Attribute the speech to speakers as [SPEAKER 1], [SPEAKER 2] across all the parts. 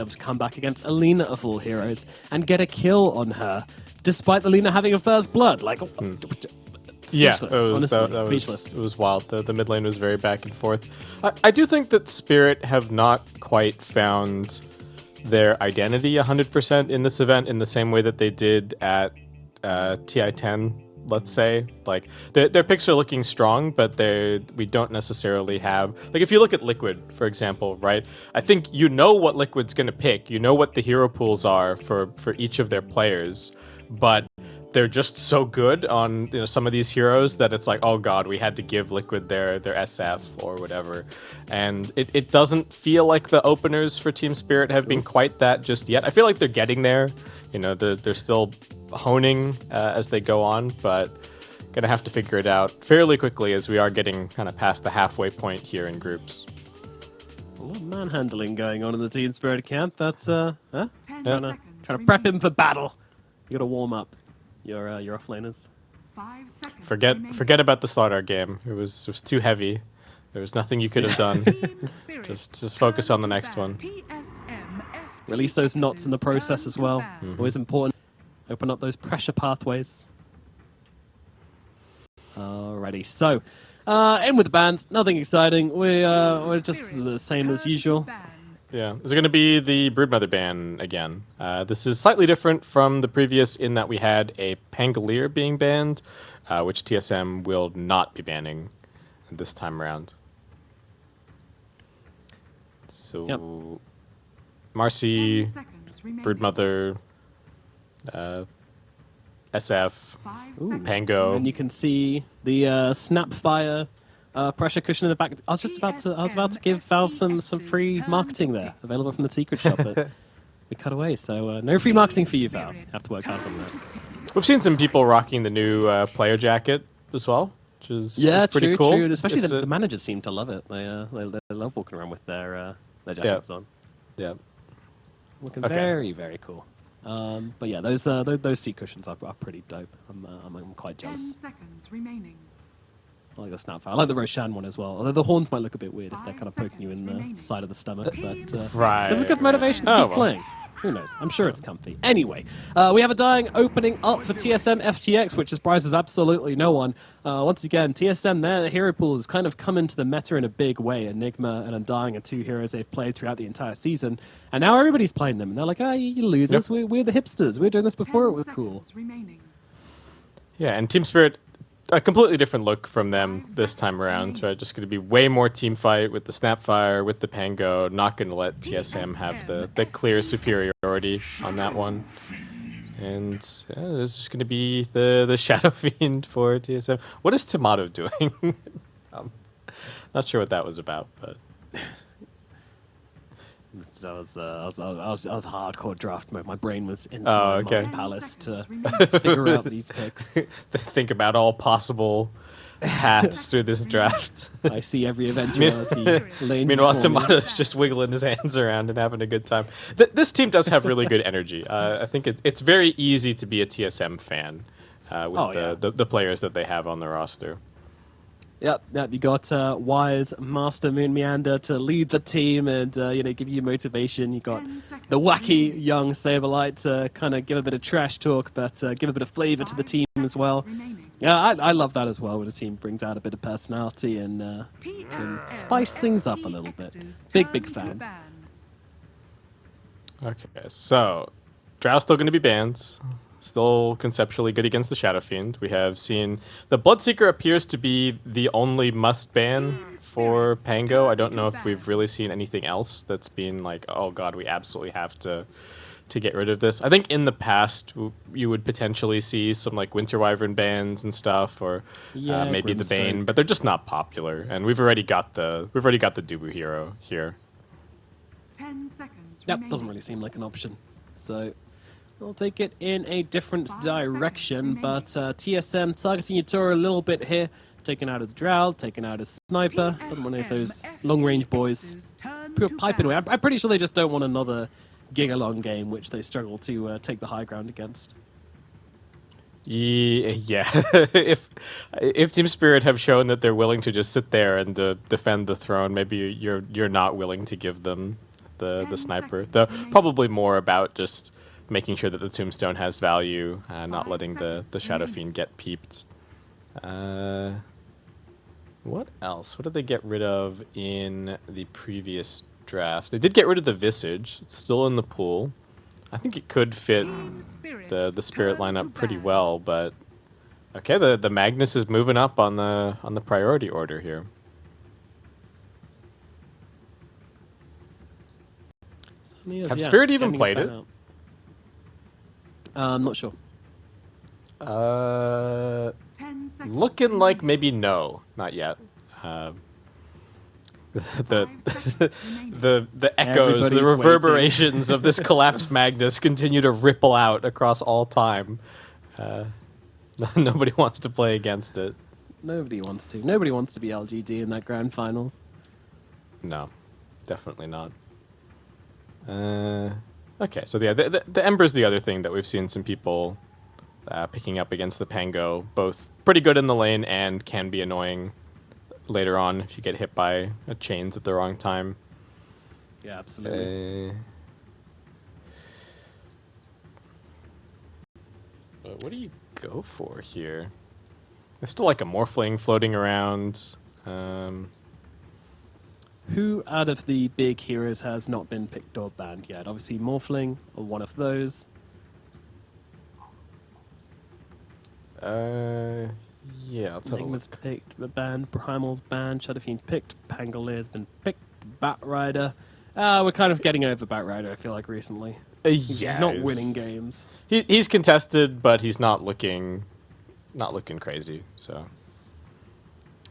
[SPEAKER 1] able to come back against Alina of all heroes and get a kill on her, despite Alina having a first blood. Like,
[SPEAKER 2] Yeah,
[SPEAKER 1] speechless,
[SPEAKER 2] it was,
[SPEAKER 1] honestly, speechless.
[SPEAKER 2] it was wild. The mid lane was very back and forth. I do think that Spirit have not quite found their identity 100% in this event in the same way that they did at TI10, let's say. Like, their picks are looking strong, but we don't necessarily have... Like, if you look at Liquid, for example, right? I think you know what Liquid's going to pick. You know what the hero pools are for each of their players, but they're just so good on some of these heroes that it's like, oh god, we had to give Liquid their SF or whatever. And it doesn't feel like the openers for Team Spirit have been quite that just yet. I feel like they're getting there. They're still honing as they go on, but gonna have to figure it out fairly quickly as we are getting kind of past the halfway point here in groups.
[SPEAKER 1] A lot of manhandling going on in the Team Spirit camp. That's trying to prep him for battle. You gotta warm up your offlaners.
[SPEAKER 3] 5 seconds
[SPEAKER 2] Forget about the Slaughter game. It was too heavy. There was nothing you could have done. just focus on the next one.
[SPEAKER 1] Release those knots in the process as well. Always important. Open up those pressure pathways. Alrighty, so in with the bans. Nothing exciting. We're just the same as usual.
[SPEAKER 2] Yeah, is it going to be the Broodmother ban again? This is slightly different from the previous in that we had a Pangolier being banned, which TSM will not be banning this time around. So, Marcy, Broodmother, SF, Pango.
[SPEAKER 1] And you can see the Snapfire pressure cushion in the back. I was about to give Valve some free marketing there, available from the secret shop, but we cut away. So no free marketing for you, Valve. Have to work hard on that.
[SPEAKER 2] We've seen some people rocking the new player jacket as well, which is pretty cool.
[SPEAKER 1] True. Especially the managers seem to love it. They love walking around with their jackets on.
[SPEAKER 2] Yeah,
[SPEAKER 1] looking very, very cool. But yeah, those seat cushions are pretty dope. I'm quite jealous.
[SPEAKER 3] 10 seconds remaining.
[SPEAKER 1] I like the Snapfire. I like the Roshan one as well. Although the horns might look a bit weird if they're kind of poking you in the side of the stomach. But there's a good motivation to keep playing. Who knows? I'm sure it's comfy. Anyway, we have a dying opening up for TSM FTX, which surprises absolutely no one. Once again, TSM, their hero pool has kind of come into the meta in a big way. Enigma and Undying are two heroes they've played throughout the entire season. And now everybody's playing them. And they're like, you losers. Yep. We're the hipsters. We were doing this before it was cool.
[SPEAKER 2] Yeah, and Team Spirit, a completely different look from them this time around. Right? Just going to be way more team fight with the Snapfire, with the Pango. Not going to let TSM have the clear superiority on that one. And it's just going to be the Shadow Fiend for TSM. What is Tomato doing? Not sure what that was about, but...
[SPEAKER 1] I was hardcore draft mode. My brain was into my palace to figure out these picks.
[SPEAKER 2] Think about all possible paths through this draft.
[SPEAKER 1] I see every eventuality.
[SPEAKER 2] Meanwhile, Tomato's just wiggling his hands around and having a good time. This team does have really good energy. I think it's very easy to be a TSM fan with the players that they have on the roster.
[SPEAKER 1] Yep. You got Wise, Master, Moon Meander to lead the team and give you motivation. You got the wacky young Saberlight to kind of give a bit of trash talk, but give a bit of flavor to the team as well. Yeah, I love that as well when a team brings out a bit of personality and can spice things up a little bit. Big fan.
[SPEAKER 2] Okay, so Drow's still going to be banned. Still conceptually good against the Shadow Fiend. We have seen the Bloodseeker appears to be the only must ban for Pango. I don't know if we've really seen anything else that's been like, oh god, we absolutely have to get rid of this. I think in the past you would potentially see some like Winter Wyvern bans and stuff, or maybe the Bane, but they're just not popular. And we've already got the Dubu hero here.
[SPEAKER 3] 10 seconds.
[SPEAKER 1] Yep, doesn't really seem like an option. So we'll take it in a different direction, but TSM targeting Yatoro a little bit here. Taking out his Drow, taking out his Sniper. Doesn't want any of those long-range boys. Piping away. I'm pretty sure they just don't want another Gigalong game, which they struggle to take the high ground against.
[SPEAKER 2] Yeah. if Team Spirit have shown that they're willing to just sit there and defend the throne, maybe you're not willing to give them the sniper. Though probably more about just making sure that the tombstone has value, not letting the Shadow Fiend get peeped. What else? What did they get rid of in the previous draft? They did get rid of the Visage. It's still in the pool. I think it could fit the Spirit lineup pretty well, but okay, the Magnus is moving up on the priority order here. Have Spirit even played it?
[SPEAKER 1] I'm not sure.
[SPEAKER 2] Looking like maybe no, not yet. The echoes, the reverberations of this collapsed Magnus continue to ripple out across all time. Nobody wants to play against it.
[SPEAKER 1] Nobody wants to. Nobody wants to be LGD in that grand finals.
[SPEAKER 2] No, definitely not. Okay, so yeah, the Ember's the other thing that we've seen some people picking up against the Pango. Both pretty good in the lane and can be annoying later on if you get hit by a chains at the wrong time.
[SPEAKER 1] Yeah, absolutely.
[SPEAKER 2] But what do you go for here? There's still like a Morphling floating around.
[SPEAKER 1] Who out of the big heroes has not been picked or banned yet? Obviously, Morphling or one of those.
[SPEAKER 2] Yeah, I'll tell you.
[SPEAKER 1] Enigma's picked, but banned. Primal's banned. Shadow Fiend picked. Pangalier's been picked. Batrider. We're kind of getting over Batrider, I feel like, recently. He's not winning games.
[SPEAKER 2] He's contested, but he's not looking crazy. So.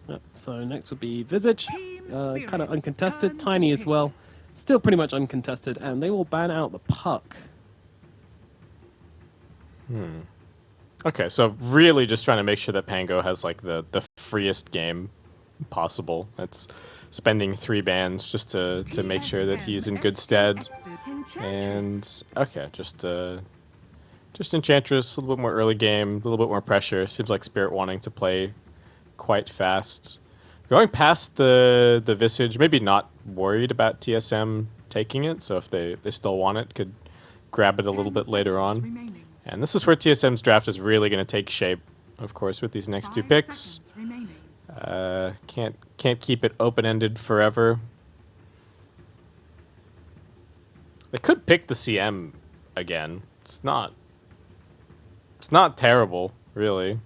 [SPEAKER 1] Yep, so next would be Visage. Kind of uncontested. Tiny as well. Still pretty much uncontested, and they will ban out the Puck.
[SPEAKER 2] Okay, so really just trying to make sure that Pango has like the freest game possible. It's spending 3 bans just to make sure that he's in good stead. And okay, just Enchantress, a little bit more early game, a little bit more pressure. Seems like Spirit wanting to play quite fast. Going past the Visage, maybe not worried about TSM taking it, so if they still want it, could grab it a little bit later on. And this is where TSM's draft is really going to take shape, of course, with these next 2 picks. Can't keep it open-ended forever. They could pick the CM again. It's not terrible, really.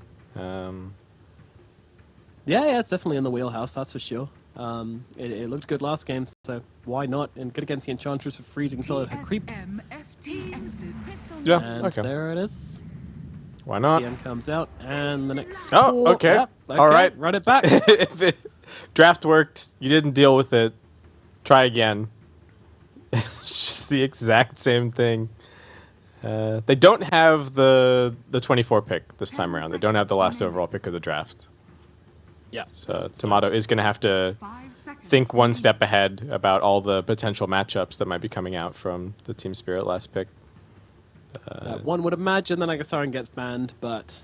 [SPEAKER 1] Yeah, it's definitely in the wheelhouse, that's for sure. It looked good last game, so why not? And good against the Enchantress for freezing solid her creeps.
[SPEAKER 2] Yeah,
[SPEAKER 1] and
[SPEAKER 2] okay.
[SPEAKER 1] There it is.
[SPEAKER 2] Why not?
[SPEAKER 1] CM comes out, and the next...
[SPEAKER 2] Oh, okay.
[SPEAKER 1] Yep, okay.
[SPEAKER 2] All right.
[SPEAKER 1] Run it back.
[SPEAKER 2] If draft worked, you didn't deal with it, try again. It's just the exact same thing. They don't have the 24 pick this time around. They don't have the last overall pick of the draft.
[SPEAKER 1] Yeah.
[SPEAKER 2] So Tomato is going to have to think one step ahead about all the potential matchups that might be coming out from the Team Spirit last pick.
[SPEAKER 1] One would imagine that Agasarin gets banned, but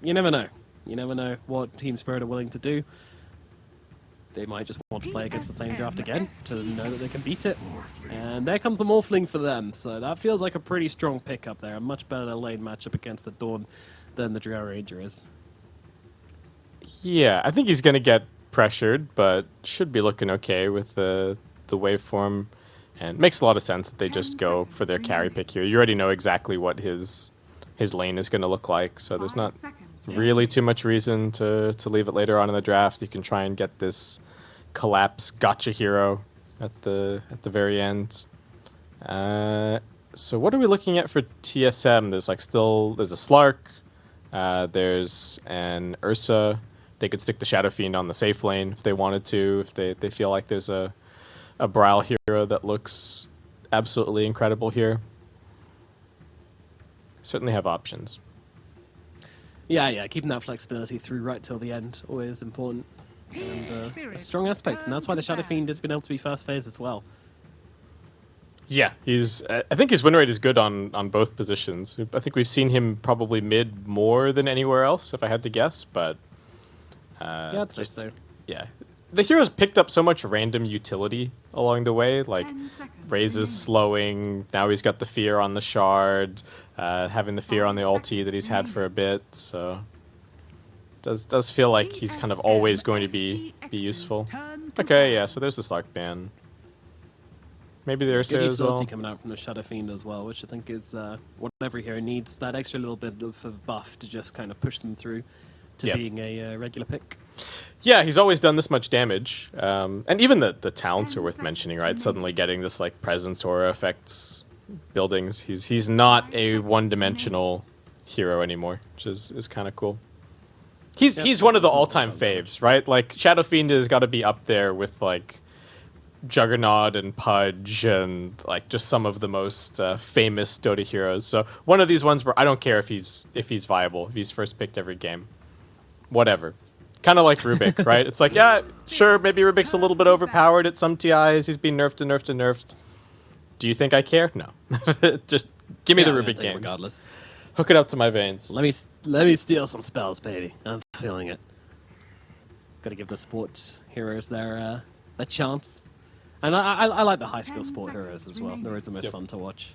[SPEAKER 1] you never know. You never know what Team Spirit are willing to do. They might just want to play against the same draft again to know that they can beat it. And there comes a Morphling for them, so that feels like a pretty strong pick up there. A much better lane matchup against the Dawn than the Drow Ranger is.
[SPEAKER 2] Yeah, I think he's going to get pressured, but should be looking okay with the waveform. And it makes a lot of sense that they just go for their carry pick here. You already know exactly what his lane is going to look like, so there's not really too much reason to leave it later on in the draft. You can try and get this collapse gotcha hero at the very end. So what are we looking at for TSM? There's a Slark, there's an Ursa. They could stick the Shadow Fiend on the safe lane if they wanted to, if they feel like there's a Brawl hero that looks absolutely incredible here. Certainly have options.
[SPEAKER 1] Yeah, keeping that flexibility through right till the end, always important. And a strong aspect, and that's why the Shadow Fiend has been able to be first phase as well.
[SPEAKER 2] Yeah, I think his win rate is good on both positions. I think we've seen him probably mid more than anywhere else, if I had to guess, but...
[SPEAKER 1] yeah, I'd say so.
[SPEAKER 2] Yeah, the heroes picked up so much random utility along the way, like
[SPEAKER 3] 10 seconds
[SPEAKER 2] Raze's
[SPEAKER 3] remaining.
[SPEAKER 2] slowing, now he's got the fear on the shard, having the fear on the
[SPEAKER 3] 5
[SPEAKER 2] ulti that he's had
[SPEAKER 3] seconds
[SPEAKER 2] for a bit, so does feel like he's kind of always going to be useful. Okay, yeah, so there's the Slark ban. Maybe there's
[SPEAKER 1] Good
[SPEAKER 2] as
[SPEAKER 1] utility
[SPEAKER 2] well.
[SPEAKER 1] coming out from the Shadow Fiend as well, which I think is what every hero needs, that extra little bit of a buff to just kind of push them through to
[SPEAKER 2] Yep.
[SPEAKER 1] being a regular pick.
[SPEAKER 2] Yeah, he's always done this much damage. And even the talents are
[SPEAKER 3] 10
[SPEAKER 2] worth mentioning, right?
[SPEAKER 3] seconds
[SPEAKER 2] Suddenly getting this like presence aura effects buildings. He's not
[SPEAKER 3] 5
[SPEAKER 2] a
[SPEAKER 3] seconds
[SPEAKER 2] one-dimensional hero anymore, which is kind of cool. He's one of the all-time faves, right? Like Shadow Fiend has got to be up there with like Juggernaut and Pudge and like just some of the most famous Dota heroes. So one of these ones where I don't care if he's viable, if he's first picked every game, whatever. Kind of like Rubik, right? It's like, yeah, sure, maybe Rubik's a little bit overpowered at some TIs. He's been nerfed and nerfed and nerfed. Do you think I care? No. Just give me the
[SPEAKER 1] I'm gonna
[SPEAKER 2] Rubik
[SPEAKER 1] take it
[SPEAKER 2] games.
[SPEAKER 1] regardless.
[SPEAKER 2] Hook it up to my veins.
[SPEAKER 1] Let me steal some spells, baby. I'm feeling it. Got to give the sports heroes their chance. And I like the high skill
[SPEAKER 3] 10
[SPEAKER 1] sport heroes
[SPEAKER 3] seconds
[SPEAKER 1] as well. They're
[SPEAKER 3] remaining.
[SPEAKER 1] always the most
[SPEAKER 2] Yep.
[SPEAKER 1] fun to watch.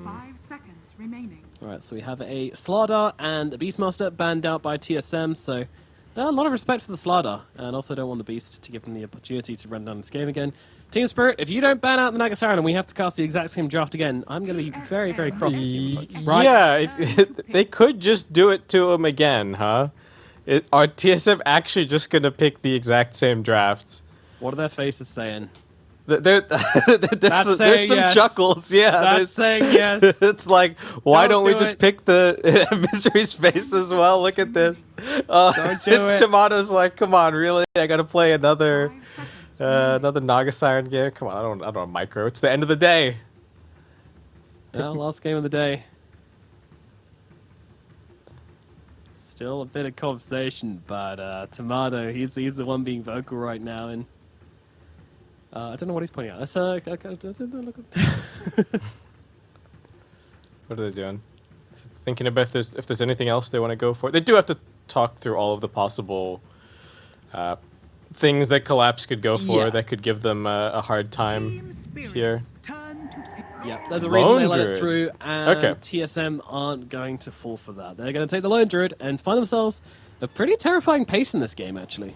[SPEAKER 3] 5 seconds remaining.
[SPEAKER 1] All right, so we have a Slardar and a Beastmaster banned out by TSM. So a lot of respect for the Slardar, and also don't want the Beast to give them the opportunity to run down this game again. Team Spirit, if you don't ban out the Nagasaran and we have to cast the exact same draft again, I'm going to be very, very cross with you. Right?
[SPEAKER 2] Yeah, they could just do it to him again, huh? Are TSM actually just going to pick the exact same draft?
[SPEAKER 1] What are their faces saying?
[SPEAKER 2] There's some
[SPEAKER 1] saying yes.
[SPEAKER 2] chuckles, yeah.
[SPEAKER 1] That's saying yes.
[SPEAKER 2] It's like, why don't we
[SPEAKER 1] do
[SPEAKER 2] just
[SPEAKER 1] it.
[SPEAKER 2] pick the Misery's face as well? Look at this.
[SPEAKER 1] Don't do it.
[SPEAKER 2] Tomato's like, come on, really? I gotta play another
[SPEAKER 3] 5 seconds remaining.
[SPEAKER 2] another Naga Siren game. Come on, I don't want micro. It's the end of the day.
[SPEAKER 1] Well, last game of the day. Still a bit of conversation, but Tomato, he's the one being vocal right now, and I don't know what he's pointing out. Let's look
[SPEAKER 2] What are they doing? Thinking about if there's anything else they want to go for. They do have to talk through all of the possible things that Collapse could go for
[SPEAKER 1] Yeah.
[SPEAKER 2] that could give them a hard time here.
[SPEAKER 1] Yeah, there's a reason they
[SPEAKER 2] Lone
[SPEAKER 1] let it
[SPEAKER 2] Druid.
[SPEAKER 1] through, and
[SPEAKER 2] Okay.
[SPEAKER 1] TSM aren't going to fall for that. They're going to take the Lone Druid and find themselves a pretty terrifying pace in this game, actually.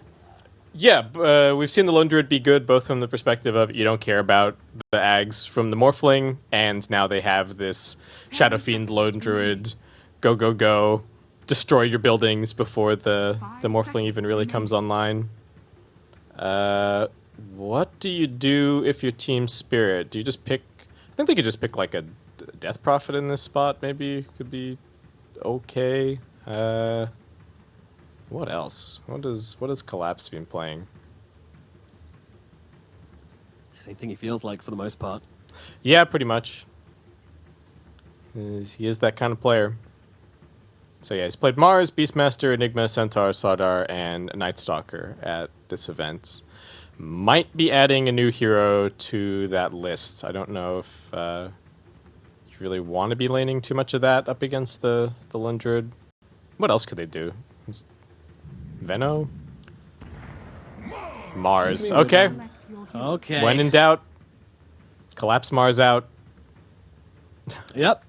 [SPEAKER 2] Yeah, we've seen the Lone Druid be good, both from the perspective of you don't care about the Ags from the Morphling, and now they have this Shadow Fiend Lone Druid, go, destroy your buildings before the Morphling even really comes online. What do you do if you're Team Spirit? Do you just pick... I think they could just pick like a Death Prophet in this spot, maybe. Could be okay. What else? What has Collapse been playing?
[SPEAKER 1] Anything he feels like, for the most part.
[SPEAKER 2] Yeah, pretty much. He is that kind of player. So yeah, he's played Mars, Beastmaster, Enigma, Centaur, Sardar, and Night Stalker at this event. Might be adding a new hero to that list. I don't know if you really want to be laning too much of that up against the Lone Druid. What else could they do? Veno? Mars. Okay.
[SPEAKER 3] Select your hero.
[SPEAKER 1] Okay.
[SPEAKER 2] When in doubt, collapse Mars out.
[SPEAKER 1] Yep,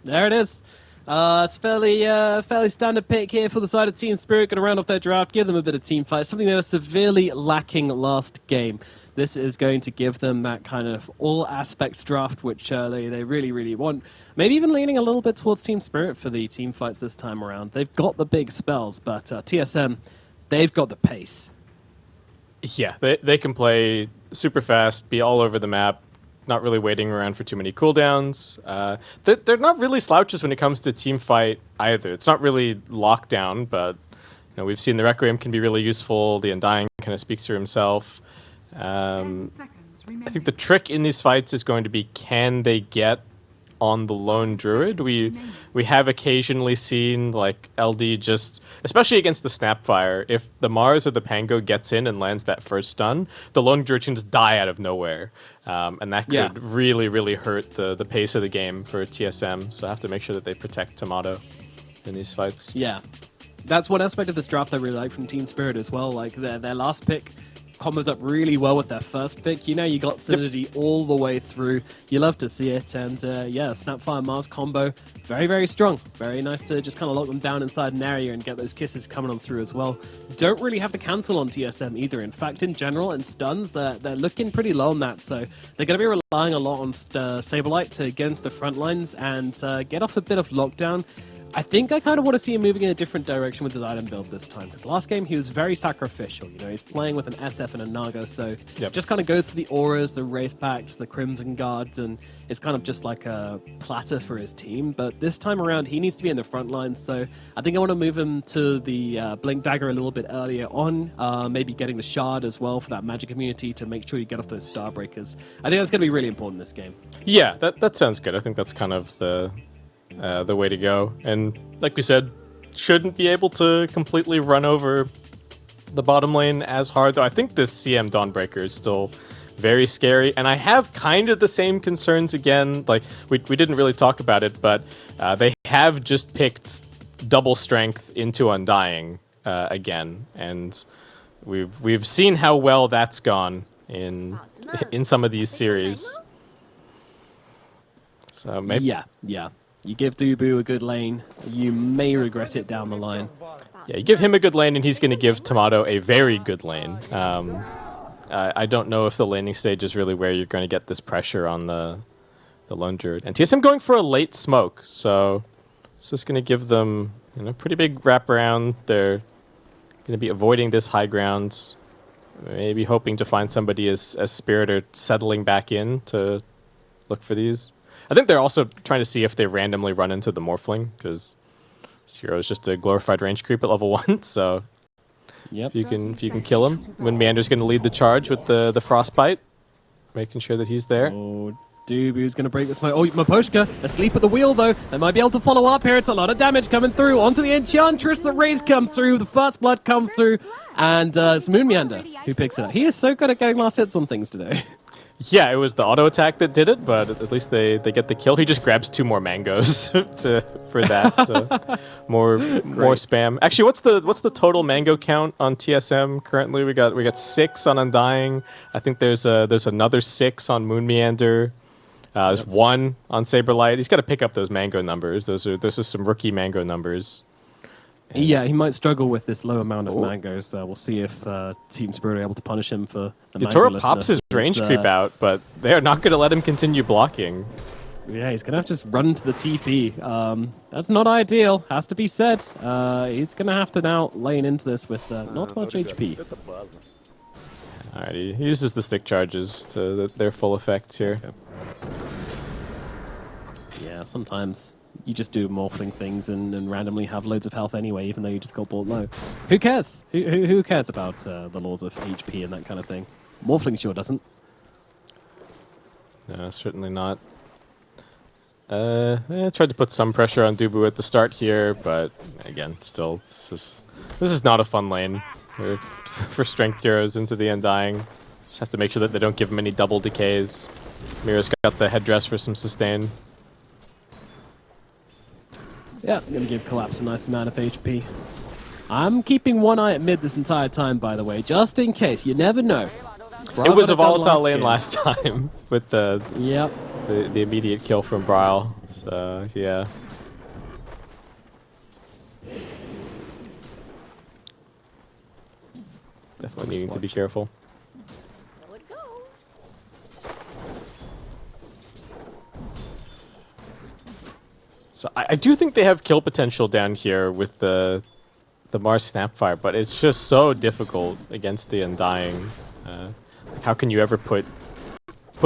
[SPEAKER 1] there it is. It's fairly standard pick here for the side of Team Spirit. Going to round off their draft, give them a bit of team fight, something they were severely lacking last game. This is going to give them that kind of all aspects draft, which they really, really want. Maybe even leaning a little bit towards Team Spirit for the team fights this time around. They've got the big spells, but TSM, they've got the pace.
[SPEAKER 2] Yeah, they can play super fast, be all over the map, not really waiting around for too many cooldowns. They're not really slouches when it comes to team fight either. It's not really lockdown, but we've seen the Requiem can be really useful. The Undying kind of speaks for himself.
[SPEAKER 3] 10 seconds remaining.
[SPEAKER 2] I think the trick in these fights is going to be, can they get on the Lone Druid? We have occasionally seen like LD just, especially against the Snapfire, if the Mars or the Pango gets in and lands that first stun, the Lone Druid can just die out of nowhere. And that could really, really hurt the pace of the game for TSM. So I have to make sure that they protect Tomato in these fights.
[SPEAKER 1] Yeah. That's one aspect of this draft I really like from Team Spirit as well. Like their last pick combos up really well with their first pick. You know, you got Synergy all the way through. You love to see it. And yeah, Snapfire Mars combo, very, very strong. Very nice to just kind of lock them down inside an area and get those kisses coming on through as well. Don't really have to cancel on TSM either. In fact, in general, in stuns, they're looking pretty low on that. So they're going to be relying a lot on Saberlight to get into the front lines and get off a bit of lockdown. I think I kind of want to see him moving in a different direction with his item build this time, because last game he was very sacrificial. You know, he's playing with an SF and a Naga, so just kind of goes for the auras, the Wraith Packs, the Crimson Guards, and it's kind of just like a platter for his team. But this time around, he needs to be in the front lines, so I think I want to move him to the Blink Dagger a little bit earlier on, maybe getting the Shard as well for that magic immunity to make sure you get off those Starbreakers. I think that's going to be really important this game.
[SPEAKER 2] Yeah, that sounds good. I think that's kind of the way to go. And like we said, shouldn't be able to completely run over the bottom lane as hard, though I think this CM Dawnbreaker is still very scary. And I have kind of the same concerns again. Like, we didn't really talk about it, but they have just picked double strength into Undying again. And we've seen how well that's gone in some of these series. So maybe...
[SPEAKER 1] Yeah. You give Dubu a good lane, you may regret it down the line.
[SPEAKER 2] Yeah, you give him a good lane, and he's going to give Tomato a very good lane. I don't know if the laning stage is really where you're going to get this pressure on the Lone Druid. And TSM going for a late smoke, so it's just going to give them pretty big wraparound. They're going to be avoiding this high ground, maybe hoping to find somebody as Spirit are settling back in to look for these. I think they're also trying to see if they randomly run into the Morphling, because this hero is just a glorified range creep at level 1, so if you can kill him. When Meander's going to lead the charge with the Frostbite, making sure that he's there.
[SPEAKER 1] Oh, Dubu's going to break the smoke. Oh, Maposhka asleep at the wheel, though. They might be able to follow up here. It's a lot of damage coming through. Onto the Enchantress. The raise comes through. The first blood comes through. And it's Moon Meander who picks it up. He is so good at getting last hits on things today.
[SPEAKER 2] Yeah, it was the auto attack that did it, but at least they get the kill. He just grabs 2 more mangoes for that. So more spam. Actually, what's the total mango count on TSM currently? We got 6 on Undying. I think there's another 6 on Moon Meander. There's 1 on Saberlight. He's got to pick up those mango numbers. Those are some rookie mango numbers.
[SPEAKER 1] Yeah, he might struggle with this low amount of mangoes. We'll see if Team Spirit are able to punish him for the
[SPEAKER 2] Tora pops his range creep out, but they are not going to let him continue blocking.
[SPEAKER 1] Yeah, he's going to have to just run to the TP. That's not ideal, has to be said. He's going to have to now lane into this with not much HP.
[SPEAKER 2] Alright, he uses the stick charges to their full effect here.
[SPEAKER 1] Okay. Yeah, sometimes you just do morphling things and randomly have loads of health anyway, even though you just got bought low. Who cares? Who cares about the laws of HP and that kind of thing? Morphling sure doesn't.
[SPEAKER 2] No, certainly not. I tried to put some pressure on Dubu at the start here, but again, still, this is not a fun lane for strength heroes into the Undying. Just have to make sure that they don't give him any double decays. Mira's got the headdress for some sustain.
[SPEAKER 1] Yeah, I'm going to give Collapse a nice amount of HP. I'm keeping one eye at mid this entire time, by the way, just in case. You never know.
[SPEAKER 2] It was a volatile lane last time with the immediate kill from Braille. So, yeah. Definitely needing to be careful. So I do think they have kill potential down here with the Mars Snapfire, but it's just so difficult against the Undying. How can you ever put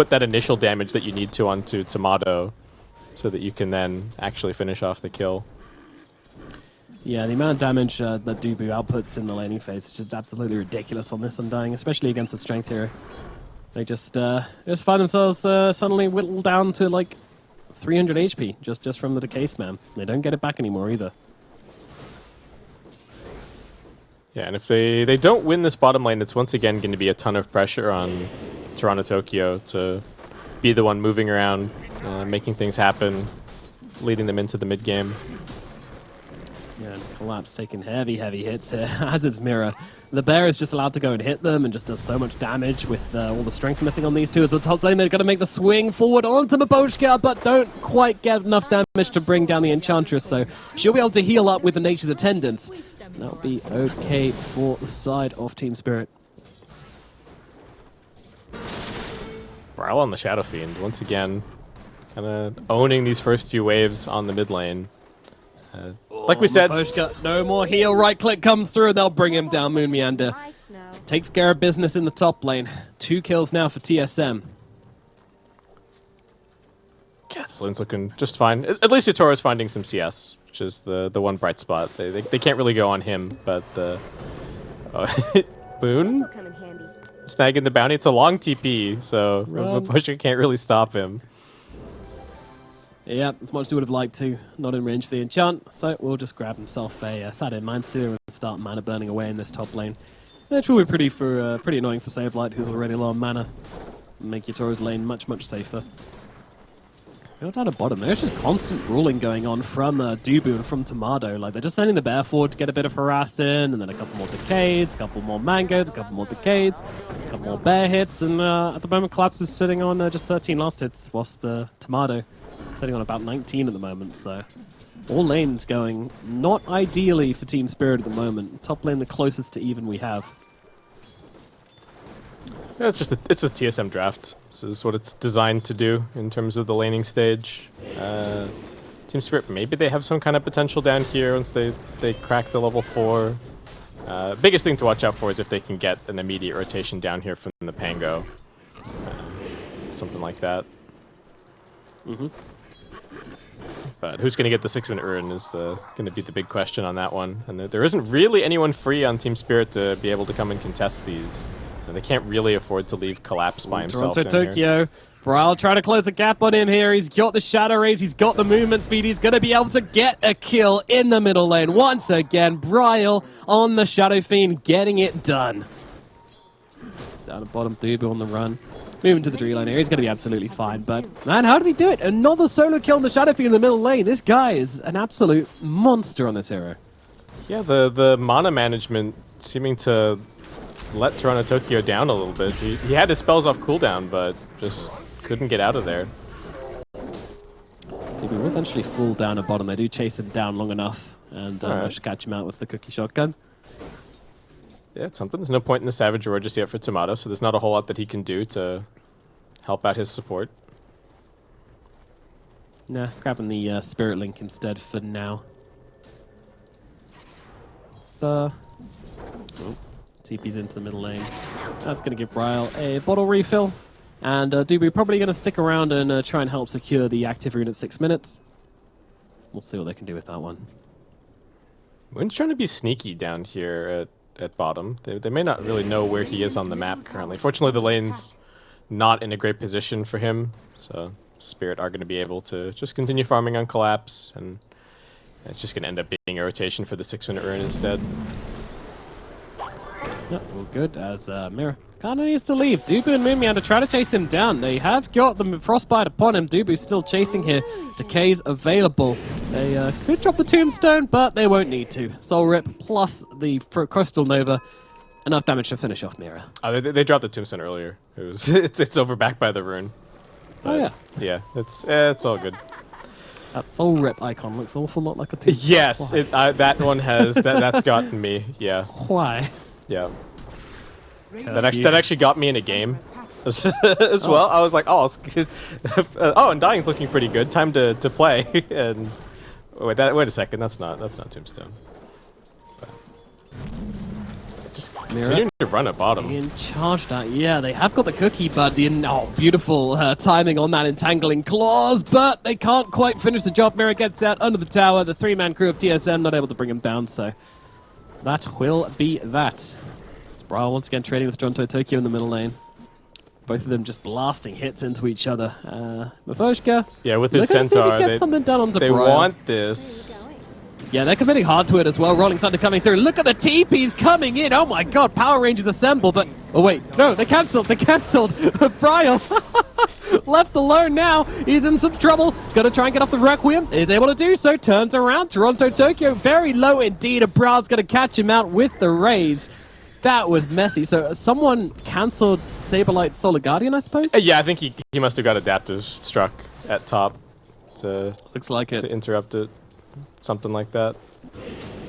[SPEAKER 2] that initial damage that you need to onto Tomato so that you can then actually finish off the kill?
[SPEAKER 1] Yeah, the amount of damage that Dubu outputs in the laning phase is just absolutely ridiculous on this Undying, especially against a strength hero. They just find themselves suddenly whittled down to like 300 HP just from the decay spam. They don't get it back anymore either.
[SPEAKER 2] Yeah, and if they don't win this bottom lane, it's once again going to be a ton of pressure on Toronto Tokyo to be the one moving around, making things happen, leading them into the mid game.
[SPEAKER 1] Yeah, and Collapse taking heavy hits here, as is Mirror. The Bear is just allowed to go and hit them and just does so much damage with all the strength missing on these two. As the top lane, they're going to make the swing forward onto Maboshka, but don't quite get enough damage to bring down the Enchantress, so she'll be able to heal up with the Nature's Attendants. That'll be okay for the side of Team Spirit.
[SPEAKER 2] Brawl on the Shadow Fiend, once again, kind of owning these first few waves on the mid lane. Like we said,
[SPEAKER 1] Maboshka, no more heal. Right click comes through, and they'll bring him down. Moon Meander takes care of business in the top lane. 2 kills now for TSM.
[SPEAKER 2] Yeah, this lane's looking just fine. At least Yatoro's finding some CS, which is the one bright spot. They can't really go on him, but Boone snagging the bounty. It's a long TP, so Maboshka can't really stop him.
[SPEAKER 1] Yeah, as much as he would have liked to, not in range for the enchant, so we'll just grab himself a Saturn Mind Seer and start mana burning away in this top lane. Which will be pretty annoying for Sableye, who's already low on mana. Make Yatoro's lane much safer. Go down to bottom. There's just constant ruling going on from Dubu and from Tomado. Like, they're just sending the Bear forward to get a bit of harass in, and then a couple more decays, a couple more mangoes, a couple more decays, a couple more Bear hits, and at the moment Collapse is sitting on just 13 last hits, whilst Tomado sitting on about 19 at the moment, so all lanes going not ideally for Team Spirit at the moment. Top lane the closest to even we have.
[SPEAKER 2] Yeah, it's a TSM draft. This is what it's designed to do in terms of the laning stage. Team Spirit, maybe they have some kind of potential down here once they crack the level 4. Biggest thing to watch out for is if they can get an immediate rotation down here from the Pango. Something like that. But who's going to get the 6-minute Urn is going to be the big question on that one. And there isn't really anyone free on Team Spirit to be able to come and contest these. And they can't really afford to leave Collapse by himself
[SPEAKER 1] Toronto
[SPEAKER 2] down here.
[SPEAKER 1] Tokyo. Braille trying to close a gap on him here. He's got the Shadow Rays. He's got the movement speed. He's going to be able to get a kill in the middle lane. Once again, Braille on the Shadow Fiend getting it done. Down at bottom, Dubu on the run. Moving to the tree line here. He's going to be absolutely fine. But, man, how does he do it? Another solo kill on the Shadow Fiend in the middle lane. This guy is an absolute monster on this hero.
[SPEAKER 2] Yeah, the mana management seeming to let Toronto Tokyo down a little bit. He had his spells off cooldown, but just couldn't get out of there.
[SPEAKER 1] Dubu will eventually fall down at bottom. They do chase him down long enough. And should catch him out with the cookie shotgun.
[SPEAKER 2] Yeah, it's something. There's no point in the Savage Roar just yet for Tomato, so there's not a whole lot that he can do to help out his support.
[SPEAKER 1] Nah, grabbing the Spirit Link instead for now. So, TP's into the middle lane. That's going to give Braille a bottle refill. And Dubu probably going to stick around and try and help secure the active rune at 6 minutes. We'll see what they can do with that one.
[SPEAKER 2] Moon's trying to be sneaky down here at bottom. They may not really know where he is on the map currently. Fortunately, the lane's not in a great position for him, so Spirit are going to be able to just continue farming on Collapse, and it's just going to end up being a rotation for the 6-minute Urn instead.
[SPEAKER 1] Yep, all good as Mirror kind of needs to leave. Dubu and Moonmeander try to chase him down. They have got the Frostbite upon him. Dubu's still chasing here. Decay's available. They could drop the Tombstone, but they won't need to. Soul Rip plus the Crystal Nova. Enough damage to finish off Mirror.
[SPEAKER 2] Oh, they dropped the Tombstone earlier. It's over back by the rune. But,
[SPEAKER 1] oh, yeah.
[SPEAKER 2] Yeah, it's all good.
[SPEAKER 1] That Soul Rip icon looks an awful lot like a Tombstone.
[SPEAKER 2] Yes, that one has. That's gotten me. Yeah.
[SPEAKER 1] Why?
[SPEAKER 2] Yeah. That actually got me in a game as well. I was like, oh, and Dying's looking pretty good. Time to play. And wait a second, that's not Tombstone. But just continuing to run at bottom.
[SPEAKER 1] In charge that, yeah, they have got the cookie, but beautiful timing on that entangling claws, but they can't quite finish the job. Mirror gets out under the tower. The 3-man crew of TSM not able to bring him down, so that will be that. Brawl once again trading with Toronto Tokyo in the middle lane. Both of them just blasting hits into each other. Maboshka.
[SPEAKER 2] Yeah, with his Centaur,
[SPEAKER 1] they
[SPEAKER 2] want this.
[SPEAKER 1] Yeah, they're committing hard to it as well. Rolling Thunder coming through. Look at the TPs coming in. Oh my god, Power Rangers assemble, but... Oh wait, no, they cancelled. They cancelled. Braille. Left alone now, he's in some trouble. Gonna try and get off the Requiem. Is able to do so. Turns around. Toronto Tokyo very low indeed. And Braud's gonna catch him out with the raise. That was messy. So someone cancelled Saberlight Solar Guardian, I suppose?
[SPEAKER 2] Yeah, I think he must have got adaptive struck at top to
[SPEAKER 1] looks like it
[SPEAKER 2] to interrupt it, something like that.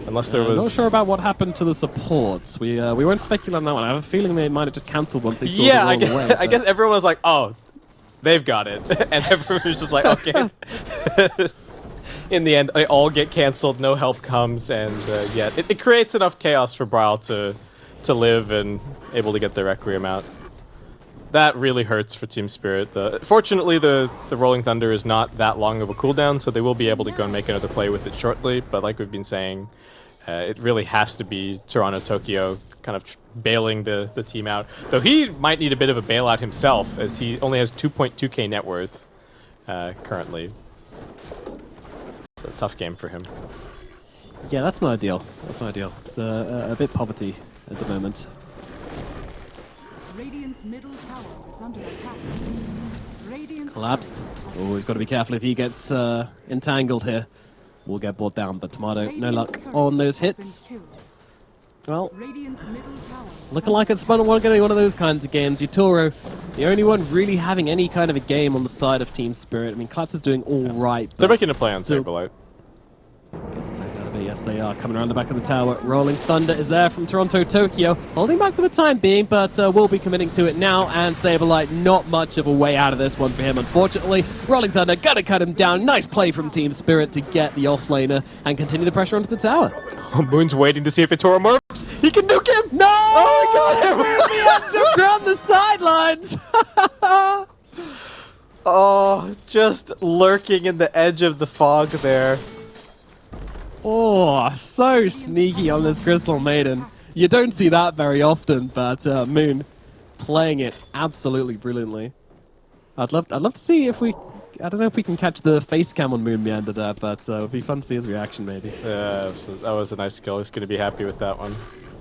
[SPEAKER 2] Unless there was.
[SPEAKER 1] Not sure about what happened to the supports. We won't speculate on that one. I have a feeling they might have just cancelled once they saw the roll away.
[SPEAKER 2] I guess everyone was like, "Oh, they've got it," and everyone was just like, "Okay." In the end, they all get cancelled. No help comes, and yeah, it creates enough chaos for Brawl to live and able to get the Requiem out. That really hurts for Team Spirit. Fortunately, the Rolling Thunder is not that long of a cooldown, so they will be able to go and make another play with it shortly. But like we've been saying, it really has to be Toronto Tokyo kind of bailing the team out. Though he might need a bit of a bailout himself, as he only has 2.2k net worth currently. It's a tough game for him.
[SPEAKER 1] Yeah, that's not ideal. That's not ideal. It's a bit poverty at the moment.
[SPEAKER 3] Radiant's middle tower is under attack. Radiant's
[SPEAKER 1] Collapse. Oh, he's got to be careful if he gets entangled here. We'll get brought down, but Tomato, no luck on those hits. Well,
[SPEAKER 3] Radiant's middle tower.
[SPEAKER 1] looking like it's going to be one of those kinds of games. Utoro, the only one really having any kind of a game on the side of Team Spirit. I mean, Collapse is doing all right.
[SPEAKER 2] They're making a play on
[SPEAKER 1] still-
[SPEAKER 2] Saberlight.
[SPEAKER 1] Yes, they are. Coming around the back of the tower. Rolling Thunder is there from Toronto Tokyo. Holding back for the time being, but will be committing to it now. And Saberlight, not much of a way out of this one for him, unfortunately. Rolling Thunder gonna cut him down. Nice play from Team Spirit to get the offlaner and continue the pressure onto the tower.
[SPEAKER 2] Oh, Moon's waiting to see if Itoro morphs. He can nuke him!
[SPEAKER 1] No!
[SPEAKER 2] Oh,
[SPEAKER 1] We have to ground the sidelines!
[SPEAKER 2] Oh, just lurking in the edge of the fog there.
[SPEAKER 1] Oh, so sneaky on this Crystal Maiden. You don't see that very often, but Moon playing it absolutely brilliantly. I'd love to see if we... I don't know if we can catch the face cam on Moon Meander there, but it would be fun to see his reaction, maybe.
[SPEAKER 2] Yeah, that was a nice skill. He's going to be happy with that one.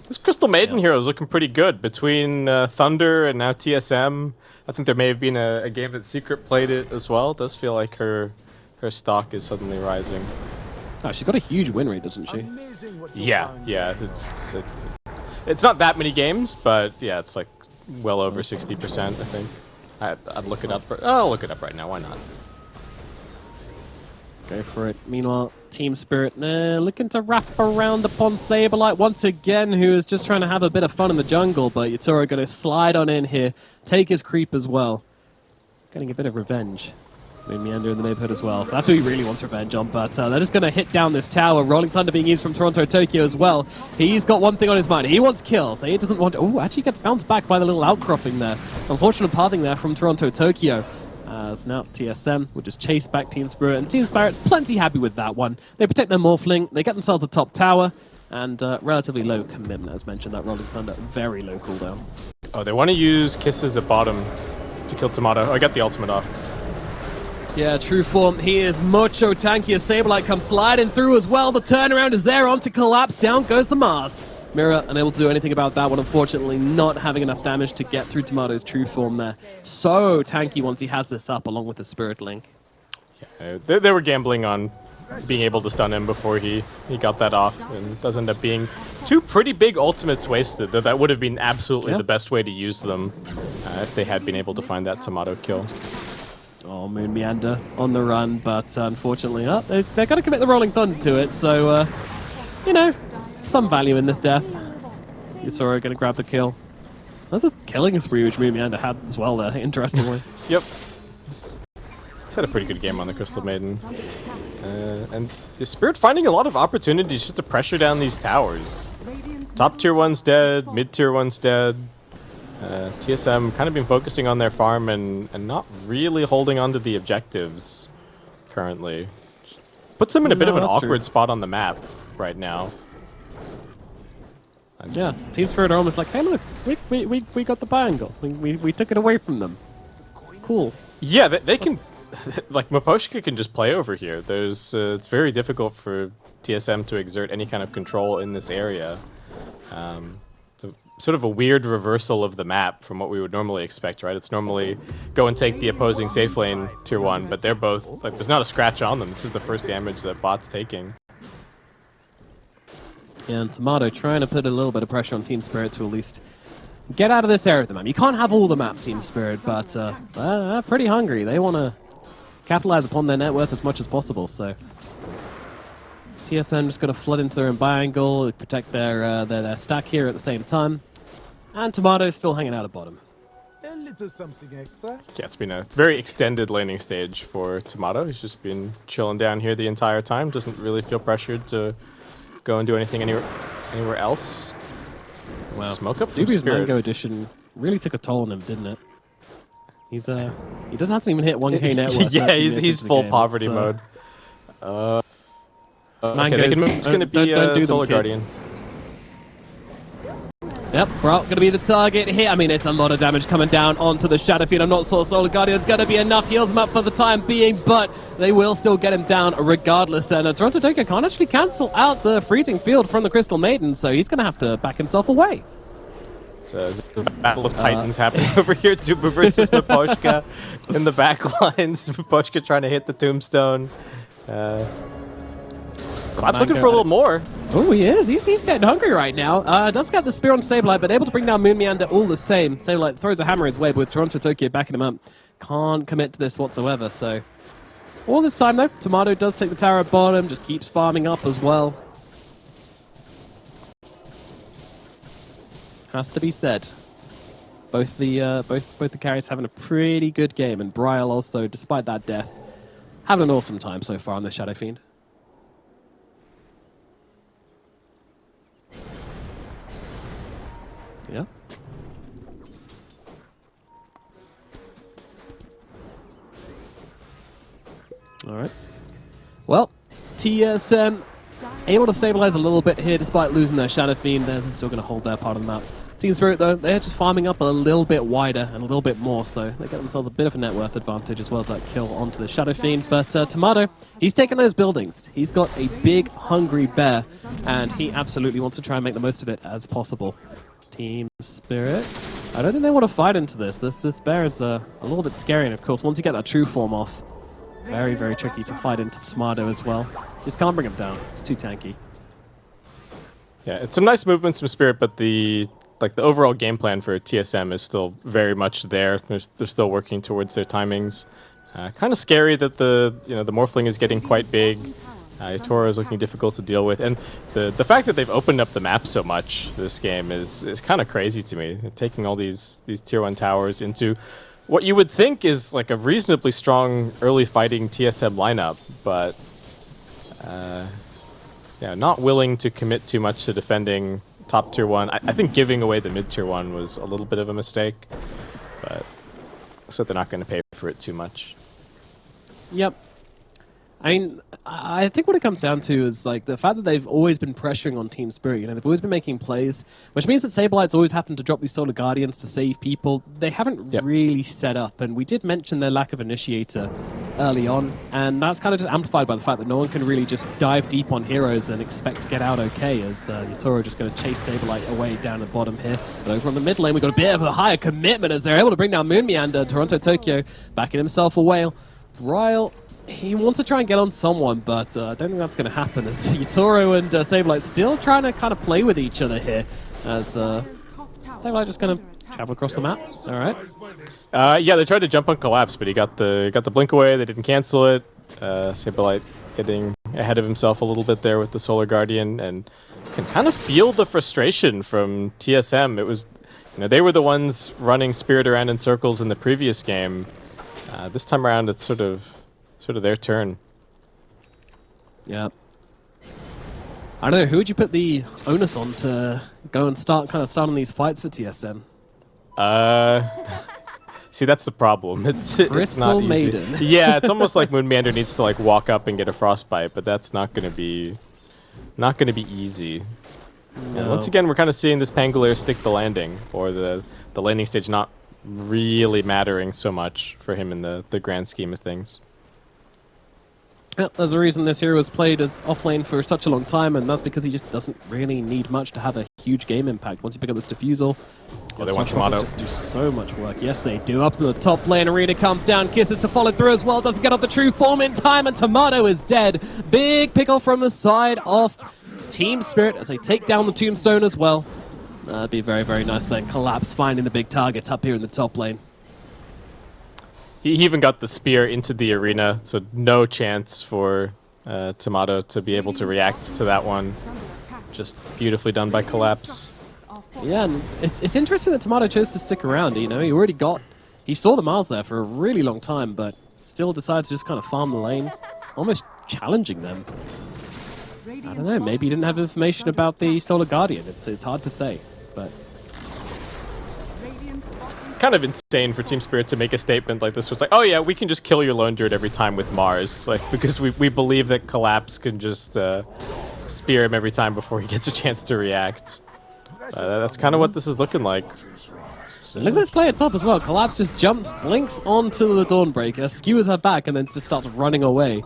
[SPEAKER 2] This Crystal Maiden hero is looking pretty good. Between Thunder and now TSM, I think there may have been a game that Secret played it as well. It does feel like her stock is suddenly rising.
[SPEAKER 1] Oh, she's got a huge win rate, doesn't she?
[SPEAKER 2] Yeah. It's not that many games, but yeah, it's like well over 60%, I think. I'd look it up. I'll look it up right now. Why not?
[SPEAKER 1] Go for it. Meanwhile, Team Spirit looking to wrap around upon Saberlight once again, who is just trying to have a bit of fun in the jungle, but Utoro going to slide on in here, take his creep as well. Getting a bit of revenge. Moon Meander in the neighborhood as well. That's who he really wants revenge on, but they're just going to hit down this tower. Rolling Thunder being used from Toronto Tokyo as well. He's got one thing on his mind. He wants kills. He doesn't want... Oh, actually gets bounced back by the little outcropping there. Unfortunate pathing there from Toronto Tokyo. As now TSM will just chase back Team Spirit, and Team Spirit's plenty happy with that one. They protect their Morphling, they get themselves a top tower, and relatively low commitment, as mentioned, that Rolling Thunder. Very low cooldown.
[SPEAKER 2] Oh, they want to use Kisses at bottom to kill Tomato. Oh, I got the ultimate off.
[SPEAKER 1] Yeah, true form. He is mucho tanky as Saberlight comes sliding through as well. The turnaround is there onto Collapse. Down goes the Mars. Mirror unable to do anything about that one, unfortunately, not having enough damage to get through Tomato's true form there. So tanky once he has this up, along with the Spirit Link.
[SPEAKER 2] Yeah, they were gambling on being able to stun him before he got that off, and it does end up being two pretty big ultimates wasted. That would have been absolutely the best way to use them if they had been able to find that Tomato kill.
[SPEAKER 1] Oh, Moon Meander on the run, but unfortunately, they're going to commit the Rolling Thunder to it, so, you know, some value in this death. Yusoro going to grab the kill. That's a killing spree which Moon Meander had as well there, interestingly.
[SPEAKER 2] Yep. He's had a pretty good game on the Crystal Maiden. And the Spirit finding a lot of opportunities just to pressure down these towers. Top tier one's dead, mid tier one's dead. TSM kind of been focusing on their farm and not really holding on to the objectives currently. Puts them in a bit of an awkward spot on the map right now.
[SPEAKER 1] Yeah, Team Spirit are almost like, hey look, we got the buy angle. We took it away from them. Cool.
[SPEAKER 2] Yeah, they can... like, Miposhka can just play over here. There's it's very difficult for TSM to exert any kind of control in this area. sort of a weird reversal of the map from what we would normally expect, right? It's normally go and take the opposing safe lane tier 1, but they're both, like, there's not a scratch on them. This is the first damage that bot's taking.
[SPEAKER 1] Yeah, and Tomato trying to put a little bit of pressure on Team Spirit to at least get out of this area of the map. You can't have all the map, Team Spirit, but they're pretty hungry. They want to capitalize upon their net worth as much as possible, so TSM just going to flood into their own angle, protect their stack here at the same time. And Tomato's still hanging out at bottom.
[SPEAKER 4] A little something extra.
[SPEAKER 2] Yeah, it's been a very extended laning stage for Tomato. He's just been chilling down here the entire time. Doesn't really feel pressured to go and do anything anywhere else.
[SPEAKER 1] Wow.
[SPEAKER 2] Smoke up from
[SPEAKER 1] Dubious
[SPEAKER 2] Spirit.
[SPEAKER 1] Mango Edition really took a toll on him, didn't it? He's he doesn't even hit 1k net worth.
[SPEAKER 2] Yeah, he's full poverty mode. Okay, it's going to be
[SPEAKER 1] don't
[SPEAKER 2] Solar Guardian.
[SPEAKER 1] Yep, Brock going to be the target here. I mean, it's a lot of damage coming down onto the Shadow Fiend. I'm not sure Solar Guardian's going to be enough. Heals him up for the time being, but they will still get him down regardless. And Toronto Tokyo can't actually cancel out the freezing field from the Crystal Maiden, so he's going to have to back himself away.
[SPEAKER 2] So a battle of titans happening over here. Dubu versus Miposhka in the back lines. Miposhka trying to hit the tombstone. Clap's looking for a little more.
[SPEAKER 1] Oh, he is. He's getting hungry right now. Does get the spear on Sableye, but able to bring down Moon Meander all the same. Sableye throws a hammer his way, but with Toronto Tokyo backing him up, can't commit to this whatsoever. So all this time, though, Tomato does take the tower at bottom, just keeps farming up as well. Has to be said. Both the carries having a pretty good game, and Brial also, despite that death, having an awesome time so far on the Shadow Fiend. Yeah. All right. Well, TSM able to stabilize a little bit here despite losing their Shadow Fiend. They're still going to hold their part of the map. Team Spirit, though, they're just farming up a little bit wider and a little bit more, so they get themselves a bit of a net worth advantage as well as that kill onto the Shadow Fiend. But Tomato, he's taking those buildings. He's got a big, hungry bear, and he absolutely wants to try and make the most of it as possible. Team Spirit, I don't think they want to fight into this. This bear is a little bit scary, and of course, once you get that true form off, very, very tricky to fight into Tomato as well. Just can't bring him down. It's too tanky.
[SPEAKER 2] Yeah, it's some nice movements from Spirit, but the overall game plan for TSM is still very much there. They're still working towards their timings. Kind of scary that the Morphling is getting quite big. Toro is looking difficult to deal with, and the fact that they've opened up the map so much this game is kind of crazy to me. Taking all these tier 1 towers into what you would think is like a reasonably strong early fighting TSM lineup, but yeah, not willing to commit too much to defending top tier 1. I think giving away the mid tier 1 was a little bit of a mistake, but so they're not going to pay for it too much.
[SPEAKER 1] Yep. I mean, I think what it comes down to is like the fact that they've always been pressuring on Team Spirit. You know, they've always been making plays, which means that Sabley's always happened to drop these Solar Guardians to save people. They haven't really set up, and we did mention their lack of initiator early on, and that's kind of just amplified by the fact that no one can really just dive deep on heroes and expect to get out okay, as Yatoro just going to chase Sableye away down the bottom here. But over on the mid lane, we've got a bit of a higher commitment as they're able to bring down Moon Meander. Toronto Tokyo backing himself away. Ryle, he wants to try and get on someone, but I don't think that's going to happen, as Yatoro and Sableye still trying to kind of play with each other here, as Sableye just going to travel across the map. All right.
[SPEAKER 2] Yeah, they tried to jump on Collapse, but he got the blink away. They didn't cancel it. Sableye getting ahead of himself a little bit there with the Solar Guardian, and can kind of feel the frustration from TSM. It was, they were the ones running Spirit around in circles in the previous game. This time around, it's sort of their turn.
[SPEAKER 1] Yeah. I don't know, who would you put the onus on to go and start on these fights for TSM?
[SPEAKER 2] See, that's the problem. It's
[SPEAKER 1] Crystal
[SPEAKER 2] not easy.
[SPEAKER 1] Maiden.
[SPEAKER 2] Yeah, it's almost like Moon Meander needs to walk up and get a frostbite, but that's not going to be easy.
[SPEAKER 1] No.
[SPEAKER 2] And once again, we're kind of seeing this Pangolier stick the landing, or the landing stage not really mattering so much for him in the grand scheme of things.
[SPEAKER 1] Yeah, there's a reason this hero was played as offlane for such a long time, and that's because he just doesn't really need much to have a huge game impact. Once you pick up this defusal,
[SPEAKER 2] they want Tomato.
[SPEAKER 1] Just do so much work. Yes, they do. Up in the top lane, Arena comes down, kisses to follow through as well, doesn't get off the true form in time, and Tomato is dead. Big pickle from the side of Team Spirit as they take down the Tombstone as well. That'd be very, very nice then. Collapse finding the big targets up here in the top lane.
[SPEAKER 2] He even got the spear into the arena, so no chance for Tomato to be able to react to that one. Just beautifully done by Collapse.
[SPEAKER 1] Yeah, and it's interesting that Tomato chose to stick around. You know, he saw the Mars there for a really long time, but still decides to just kind of farm the lane, almost challenging them. I don't know, maybe he didn't have information about the Solar Guardian. It's hard to say, but...
[SPEAKER 2] Kind of insane for Team Spirit to make a statement like this. Was like, oh yeah, we can just kill your lone druid every time with Mars, like because we believe that Collapse can just spear him every time before he gets a chance to react. That's kind of what this is looking like.
[SPEAKER 1] Look at this play at top as well. Collapse just jumps, blinks onto the Dawnbreaker, skewers her back, and then just starts running away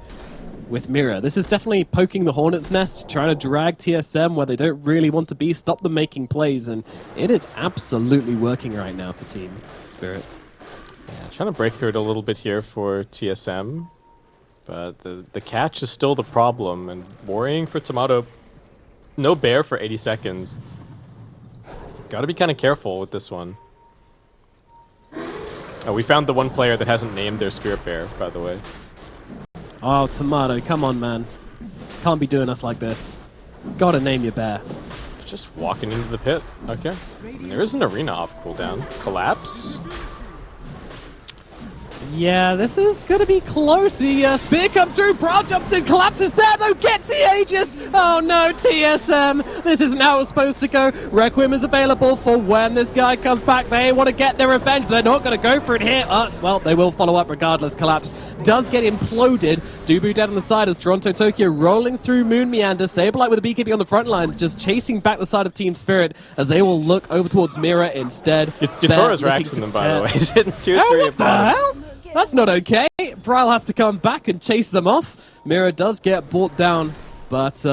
[SPEAKER 1] with Mira. This is definitely poking the hornet's nest, trying to drag TSM where they don't really want to be, stop them making plays, and it is absolutely working right now for Team Spirit.
[SPEAKER 2] Yeah, trying to break through it a little bit here for TSM, but the catch is still the problem, and worrying for Tomato. No bear for 80 seconds. Gotta be kind of careful with this one. Oh, we found the one player that hasn't named their spirit bear, by the way.
[SPEAKER 1] Oh, Tomato, come on, man. Can't be doing us like this. Gotta name your bear.
[SPEAKER 2] Just walking into the pit. Okay. And there is an arena off cooldown. Collapse.
[SPEAKER 1] Yeah, this is gonna be close. The spear comes through, Brawl jumps in, Collapses there though, gets the Aegis! Oh no, TSM! This isn't how it's supposed to go. Requiem is available for when this guy comes back. They want to get their revenge, but they're not gonna go for it here. Well, they will follow up regardless. Collapse does get imploded. Dubu dead on the side as Toronto Tokyo rolling through Moon Meander. Saberlight with the BKB on the front lines, just chasing back the side of Team Spirit as they will look over towards Mira instead.
[SPEAKER 2] Yatora's raxing them, by the way. He's hitting 2 or 3
[SPEAKER 1] what the hell? That's not okay. Bryle has to come back and chase them off. Mira does get brought down, but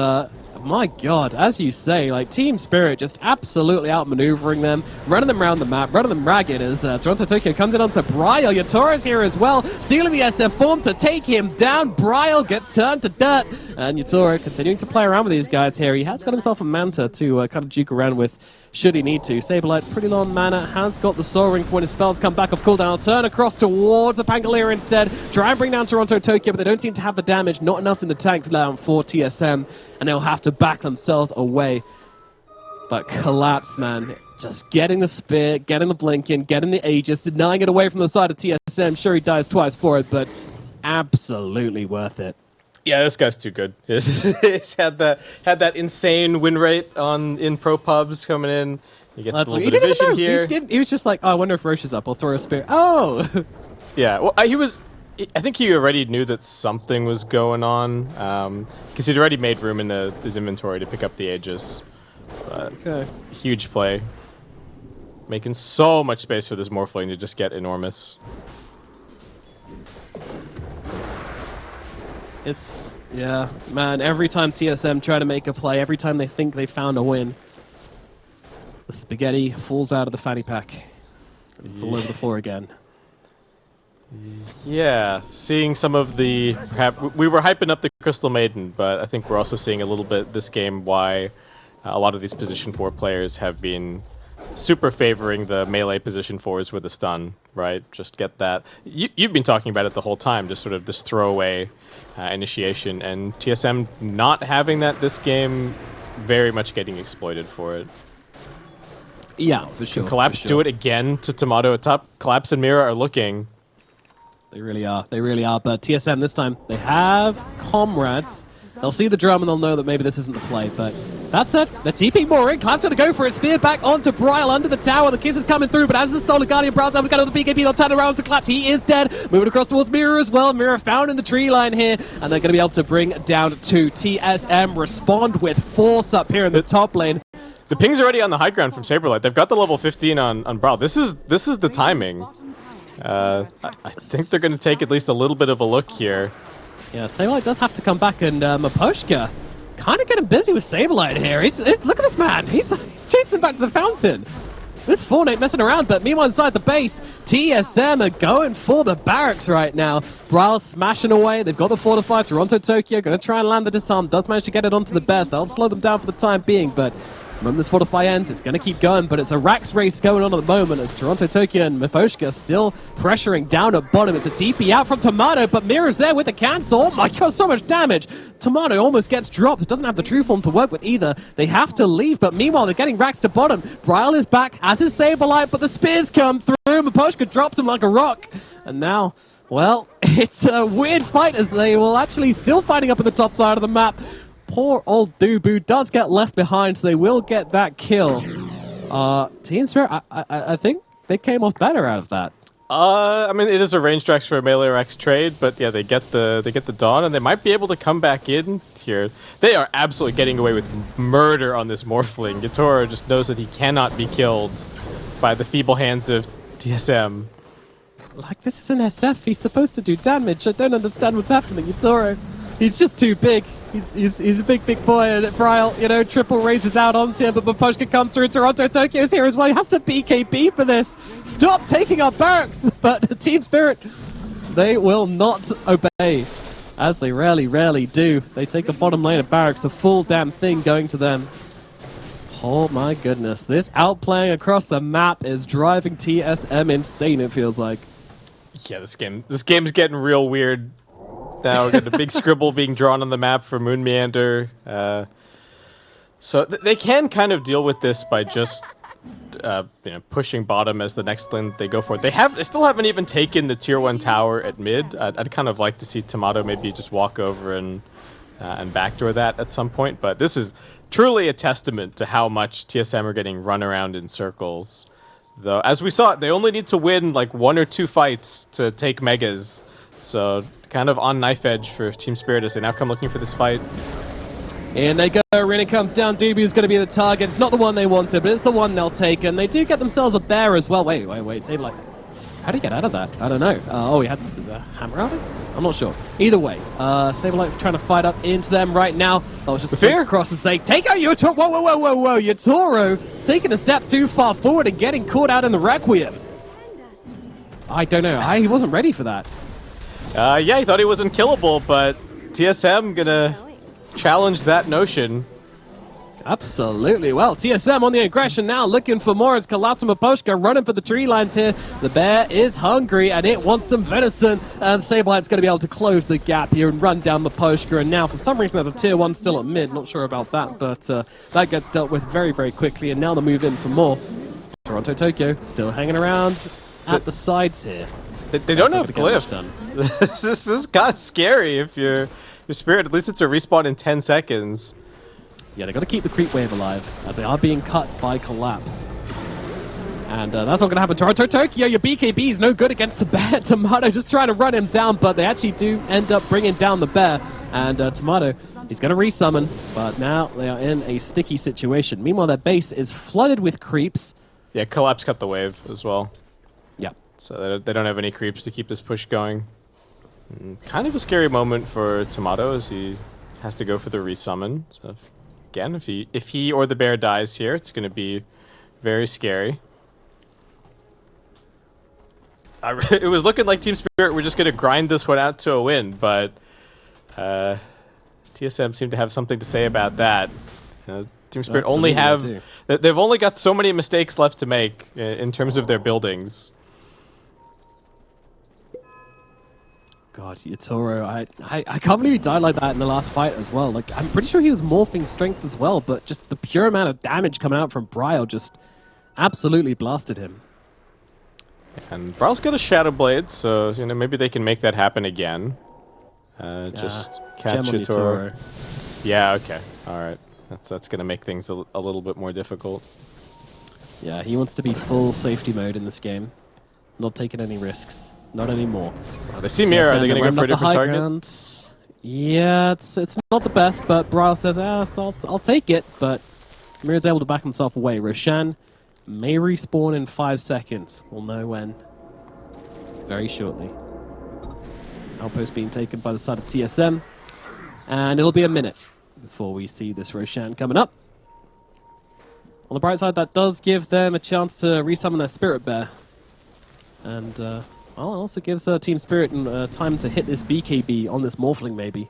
[SPEAKER 1] my god, as you say, like Team Spirit just absolutely outmaneuvering them, running them around the map, running them ragged as Toronto Tokyo comes in onto Bryle. Yatora's here as well, sealing the SF form to take him down. Bryle gets turned to dirt, and Yatora continuing to play around with these guys here. He has got himself a Manta to kind of juke around with should he need to. Saberlight, pretty low on mana, has got the Soul Ring for when his spells come back off cooldown. I'll turn across towards the Pangolier instead. Try and bring down Toronto Tokyo, but they don't seem to have the damage. Not enough in the tank down for TSM, and they'll have to back themselves away. But Collapse, man, just getting the spear, getting the blink in, getting the Aegis, denying it away from the side of TSM. Sure, he dies twice for it, but absolutely worth it.
[SPEAKER 2] Yeah, this guy's too good. He's had that insane win rate in pro pubs coming in. He gets a little bit of vision here.
[SPEAKER 1] He was just like, oh, I wonder if Roche is up. I'll throw a spear. Oh!
[SPEAKER 2] Yeah, well, I think he already knew that something was going on because he'd already made room in his inventory to pick up the Aegis. But
[SPEAKER 1] okay.
[SPEAKER 2] Huge play. Making so much space for this Morphling to just get enormous.
[SPEAKER 1] Yeah, man, every time TSM try to make a play, every time they think they found a win, the spaghetti falls out of the fanny pack. It's all over the floor again.
[SPEAKER 2] Yeah, seeing some of we were hyping up the Crystal Maiden, but I think we're also seeing a little bit this game why a lot of these position 4 players have been super favoring the melee position 4s with a stun, right? Just get that. You've been talking about it the whole time, just sort of this throwaway initiation, and TSM not having that this game, very much getting exploited for it.
[SPEAKER 1] Yeah, for sure.
[SPEAKER 2] Can Collapse do it again to Tomato at top? Collapse and Mira are looking.
[SPEAKER 1] They really are. They really are. But TSM this time, they have comrades. They'll see the drum and they'll know that maybe this isn't the play, but that said, they're TPing more in. Collapse going to go for a spear back onto Bryle under the tower. The kiss is coming through, but as the Solar Guardian Bryle's able to get on the BKB, they'll turn around to Collapse. He is dead. Moving across towards Mira as well. Mira found in the tree line here, and they're going to be able to bring down 2. TSM respond with force up here in the top lane.
[SPEAKER 2] The ping's already on the high ground from Saberlight. They've got the level 15 on Bryle. This is the timing. I think they're going to take at least a little bit of a look here.
[SPEAKER 1] Yeah, Sableye does have to come back, and Maposhka kind of getting busy with Sableye here. Look at this man. He's chasing back to the fountain. This Fnatic messing around, but meanwhile inside the base, TSM are going for the barracks right now. Braille smashing away. They've got the fortify. Toronto Tokyo going to try and land the disarm. Does manage to get it onto the best. That'll slow them down for the time being, but when this fortify ends, it's going to keep going, but it's a Rax race going on at the moment as Toronto Tokyo and Maposhka still pressuring down at bottom. It's a TP out from Tomato, but Mira's there with the cancel. Oh my god, so much damage. Tomato almost gets dropped. Doesn't have the true form to work with either. They have to leave, but meanwhile, they're getting Rax to bottom. Bryle is back, as is Sableye, but the spears come through. Maposhka drops him like a rock. And now, well, it's a weird fight as they will actually still fighting up in the top side of the map. Poor old Dubu does get left behind, so they will get that kill. Team Spirit, I think they came off better out of that.
[SPEAKER 2] I mean, it is a range Drax for a melee Rex trade, but yeah, they get the Dawn, and they might be able to come back in here. They are absolutely getting away with murder on this Morphling. Yatoro just knows that he cannot be killed by the feeble hands of TSM.
[SPEAKER 1] Like, this is an SF. He's supposed to do damage. I don't understand what's happening. Yatoro, he's just too big. He's a big boy, and Bryle, you know, triple raises out onto him, but Maposhka comes through. Toronto Tokyo's here as well. He has to BKB for this. Stop taking our barracks! But Team Spirit, they will not obey, as they rarely do. They take the bottom lane of barracks, the full damn thing going to them. Oh my goodness, this outplaying across the map is driving TSM insane, it feels like.
[SPEAKER 2] Yeah, this game's getting real weird. Now we got a big scribble being drawn on the map for Moon Meander. So they can kind of deal with this by just pushing bottom as the next lane they go for. They still haven't even taken the tier 1 tower at mid. I'd kind of like to see Tomato maybe just walk over and backdoor that at some point. But this is truly a testament to how much TSM are getting run around in circles. Though, as we saw, they only need to win like 1 or 2 fights to take megas. So kind of on knife edge for Team Spirit as they now come looking for this fight.
[SPEAKER 1] And they go, Arena comes down, Dubu's going to be the target. It's not the one they wanted, but it's the one they'll take, and they do get themselves a bear as well. Wait, Sableye. How did he get out of that? I don't know. He had the hammer out, I guess? I'm not sure. Either way, Sableye trying to fight up into them right now. Oh, it's just a fear across as they take out Yatoro. Whoa. Yatoro taking a step too far forward and getting caught out in the Requiem. I don't know. He wasn't ready for that.
[SPEAKER 2] Yeah, he thought he was unkillable, but TSM gonna challenge that notion.
[SPEAKER 1] Absolutely. Well, TSM on the aggression now, looking for more as Kalata Maposhka running for the tree lines here. The bear is hungry and it wants some venison, and Sableye's going to be able to close the gap here and run down Maposhka. And now, for some reason, there's a tier 1 still at mid. Not sure about that, but that gets dealt with very quickly. And now they move in for more. Toronto Tokyo still hanging around at the sides here.
[SPEAKER 2] They don't have glyph. This is kind of scary if you're Spirit. At least it's a respawn in 10 seconds.
[SPEAKER 1] Yeah, they got to keep the creep wave alive as they are being cut by collapse. And that's not going to happen. Toronto Tokyo, your BKB is no good against the bear. Tomato just trying to run him down, but they actually do end up bringing down the bear. And Tomato, he's going to resummon, but now they are in a sticky situation. Meanwhile, their base is flooded with creeps.
[SPEAKER 2] Yeah, collapse cut the wave as well.
[SPEAKER 1] Yeah.
[SPEAKER 2] So they don't have any creeps to keep this push going. Kind of a scary moment for Tomato as he has to go for the resummon. So again, if he or the bear dies here, it's going to be very scary. It was looking like Team Spirit were just going to grind this one out to a win, but TSM seemed to have something to say about that. Team Spirit they've only got so many mistakes left to make in terms of their buildings.
[SPEAKER 1] God, Yatoro, I can't believe he died like that in the last fight as well. Like, I'm pretty sure he was morphing strength as well, but just the pure amount of damage coming out from Bryle just absolutely blasted him.
[SPEAKER 2] And Bryle's got a Shadow Blade, so maybe they can make that happen again. Just catch Yatoro. Yeah, okay, all right. That's gonna make things a little bit more difficult.
[SPEAKER 1] Yeah, he wants to be full safety mode in this game, not taking any risks. Not anymore.
[SPEAKER 2] Oh, they see Mira. Are they going to go for a different target?
[SPEAKER 1] Ground. Yeah, it's not the best, but Bryle says, I'll take it. But Mira's able to back himself away. Roshan may respawn in 5 seconds. We'll know when. Very shortly. Outpost being taken by the side of TSM. And it'll be a minute before we see this Roshan coming up. On the bright side, that does give them a chance to resummon their Spirit Bear. And well, it also gives Team Spirit time to hit this BKB on this Morphling, maybe.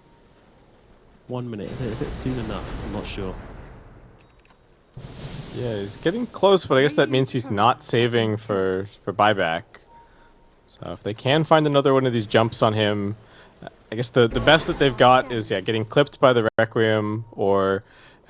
[SPEAKER 1] 1 minute. Is it soon enough? I'm not sure.
[SPEAKER 2] Yeah, he's getting close, but I guess that means he's not saving for buyback. So if they can find another one of these jumps on him, I guess the best that they've got is getting clipped by the Requiem, or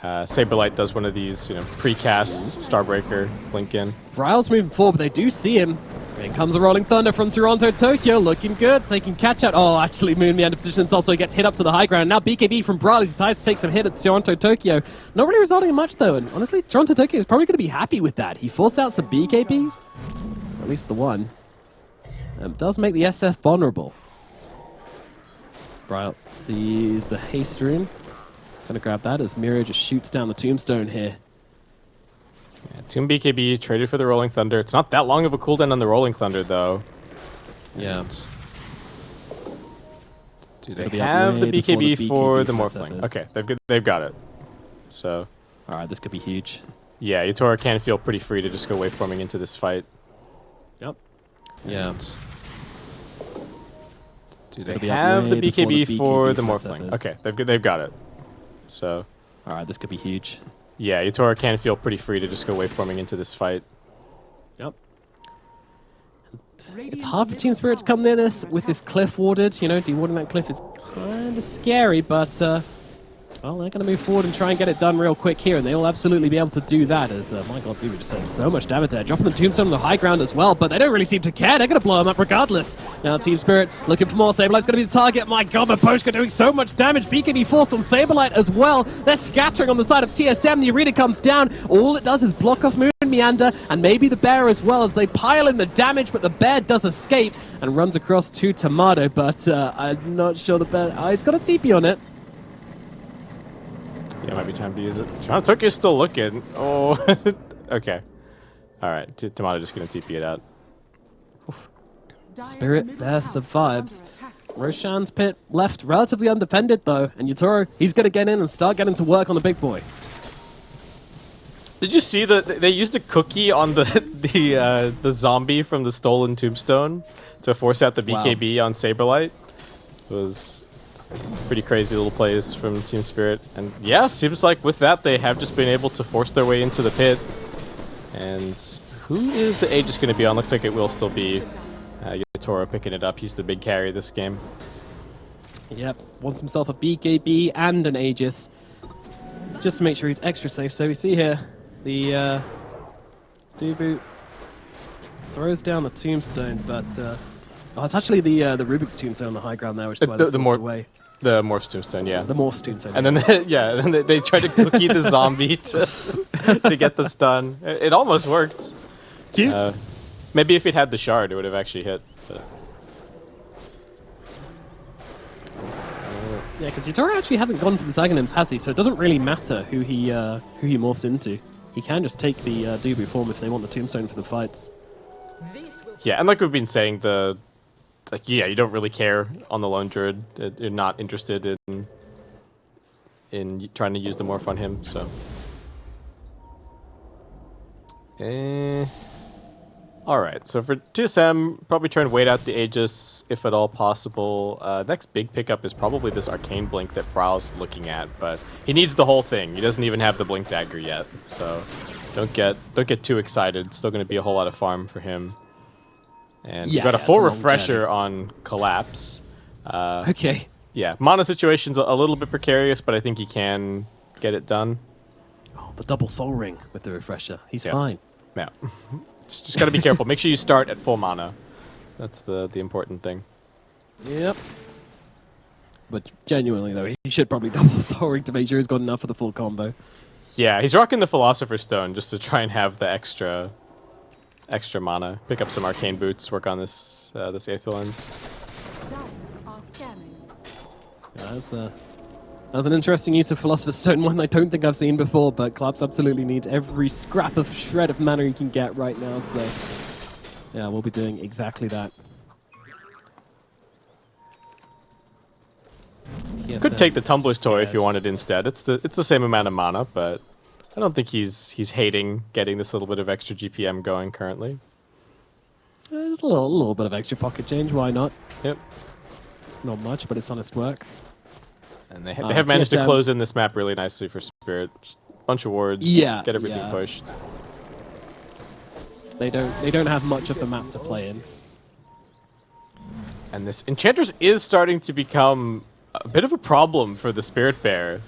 [SPEAKER 2] Saberlight does one of these, precast Starbreaker blink in.
[SPEAKER 1] Ryle's moving forward, but they do see him. In comes a Rolling Thunder from Toronto, Tokyo, looking good. So they can catch out. Oh, actually, Moon meander positions also gets hit up to the high ground. Now BKB from Brawl as he tries to take some hit at Toronto, Tokyo. Not really resulting in much, though. And honestly, Toronto, Tokyo is probably going to be happy with that. He forced out some BKBs. At least the one. Does make the SF vulnerable. Brawl sees the haste rune. Gonna grab that as Miro just shoots down the tombstone here.
[SPEAKER 2] Yeah, Tomb BKB traded for the Rolling Thunder. It's not that long of a cooldown on the Rolling Thunder, though.
[SPEAKER 1] Yeah.
[SPEAKER 2] Do they have the BKB for the Morphling? Okay, they've got it. So,
[SPEAKER 1] all right, this could be huge.
[SPEAKER 2] Yeah, Yatora can feel pretty free to just go waveforming into this fight.
[SPEAKER 1] Yep. Yeah.
[SPEAKER 2] Do they have the BKB for the Morphling? Okay, they've got it. So,
[SPEAKER 1] all right, this could be huge.
[SPEAKER 2] Yeah, Yatora can feel pretty free to just go waveforming into this fight.
[SPEAKER 1] Yep. It's hard for Team Spirit to come near this with this cliff warded. Dewarding that cliff is kind of scary, but well, they're going to move forward and try and get it done real quick here, and they'll absolutely be able to do that as, my god, dude, just saying so much damage there. Dropping the tombstone on the high ground as well, but they don't really seem to care. They're going to blow him up regardless. Now Team Spirit looking for more. Saberlight's going to be the target. My god, the Boschka doing so much damage. BKB forced on Saberlight as well. They're scattering on the side of TSM. The arena comes down. All it does is block off Moon Meander, and maybe the Bear as well, as they pile in the damage, but the Bear does escape and runs across to Tomato, but I'm not sure the Bear... Oh, he's got a TP on it.
[SPEAKER 2] Yeah, it might be time to use it. Tokyo's still looking. Oh, okay. All right, Tomato just gonna TP it out.
[SPEAKER 1] Spirit Bear survives. Roshan's pit left relatively undefended though, and Yatora, he's gonna get in and start getting to work on the big boy.
[SPEAKER 2] Did you see that they used a cookie on the zombie from the stolen tombstone to force out the BKB on Saberlight? It was pretty crazy little plays from Team Spirit. And yeah, seems like with that they have just been able to force their way into the pit. And who is the Aegis going to be on? Looks like it will still be Yatora picking it up. He's the big carry this game.
[SPEAKER 1] Yep, wants himself a BKB and an Aegis, just to make sure he's extra safe. So we see here the Dubu throws down the tombstone, but it's actually the Rubik's tombstone on the high ground there, which is why they forced away.
[SPEAKER 2] The Morph's tombstone, yeah.
[SPEAKER 1] The Morph's tombstone.
[SPEAKER 2] And then they tried to cookie the zombie to get the stun. It almost worked.
[SPEAKER 1] Cute.
[SPEAKER 2] Maybe if it had the shard, it would have actually hit. But.
[SPEAKER 1] Yeah, because Yatora actually hasn't gone for the Aghanim's, has he? So it doesn't really matter who he morphs into. He can just take the Dubu form if they want the tombstone for the fights.
[SPEAKER 2] Yeah, and like we've been saying, you don't really care on the Lone Druid. You're not interested in trying to use the morph on him, so. Alright, so for TSM, probably try and wait out the Aegis if at all possible. Next big pickup is probably this Arcane Blink that Brow's looking at, but he needs the whole thing. He doesn't even have the Blink Dagger yet, so don't get too excited. It's still going to be a whole lot of farm for him. And we've got a full refresher on Collapse.
[SPEAKER 1] Okay.
[SPEAKER 2] Yeah, mana situation's a little bit precarious, but I think he can get it done.
[SPEAKER 1] Oh, the double soul ring with the refresher. He's fine.
[SPEAKER 2] Yeah. Just got to be careful. Make sure you start at full mana. That's the important thing.
[SPEAKER 1] Yep. But genuinely, though, he should probably double soul ring to make sure he's got enough for the full combo.
[SPEAKER 2] Yeah, he's rocking the Philosopher's Stone just to try and have the extra mana. Pick up some Arcane Boots, work on this Aether Lens.
[SPEAKER 1] Yeah, that's an interesting use of Philosopher's Stone, one I don't think I've seen before, but Collapse absolutely needs every scrap of shred of mana he can get right now, so yeah, we'll be doing exactly that.
[SPEAKER 2] Could take the Tumbler's Toy if you wanted instead. It's the same amount of mana, but I don't think he's hating getting this little bit of extra GPM going currently.
[SPEAKER 1] There's a little bit of extra pocket change. Why not?
[SPEAKER 2] Yep.
[SPEAKER 1] It's not much, but it's honest work.
[SPEAKER 2] And they have managed to close in this map really nicely for Spirit. Bunch of wards.
[SPEAKER 1] Yeah.
[SPEAKER 2] Get everything pushed.
[SPEAKER 1] They don't have much of the map to play in.
[SPEAKER 2] And this Enchantress is starting to become a bit of a problem for the Spirit Bear.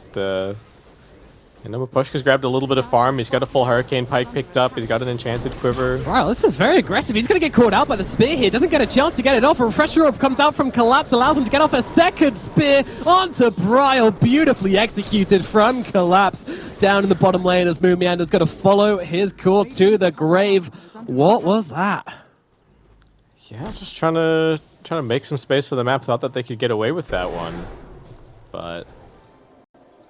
[SPEAKER 2] Mapushka's grabbed a little bit of farm. He's got a full Hurricane Pike picked up. He's got an Enchanted Quiver.
[SPEAKER 1] Wow, this is very aggressive. He's going to get caught out by the spear here. Doesn't get a chance to get it off. A Refresher Orb comes out from Collapse, allows him to get off a second spear onto Bryle. Beautifully executed from Collapse. Down in the bottom lane as Moon Meander's got to follow his core to the grave. What was that?
[SPEAKER 2] Yeah, just trying to make some space for the map. Thought that they could get away with that one. But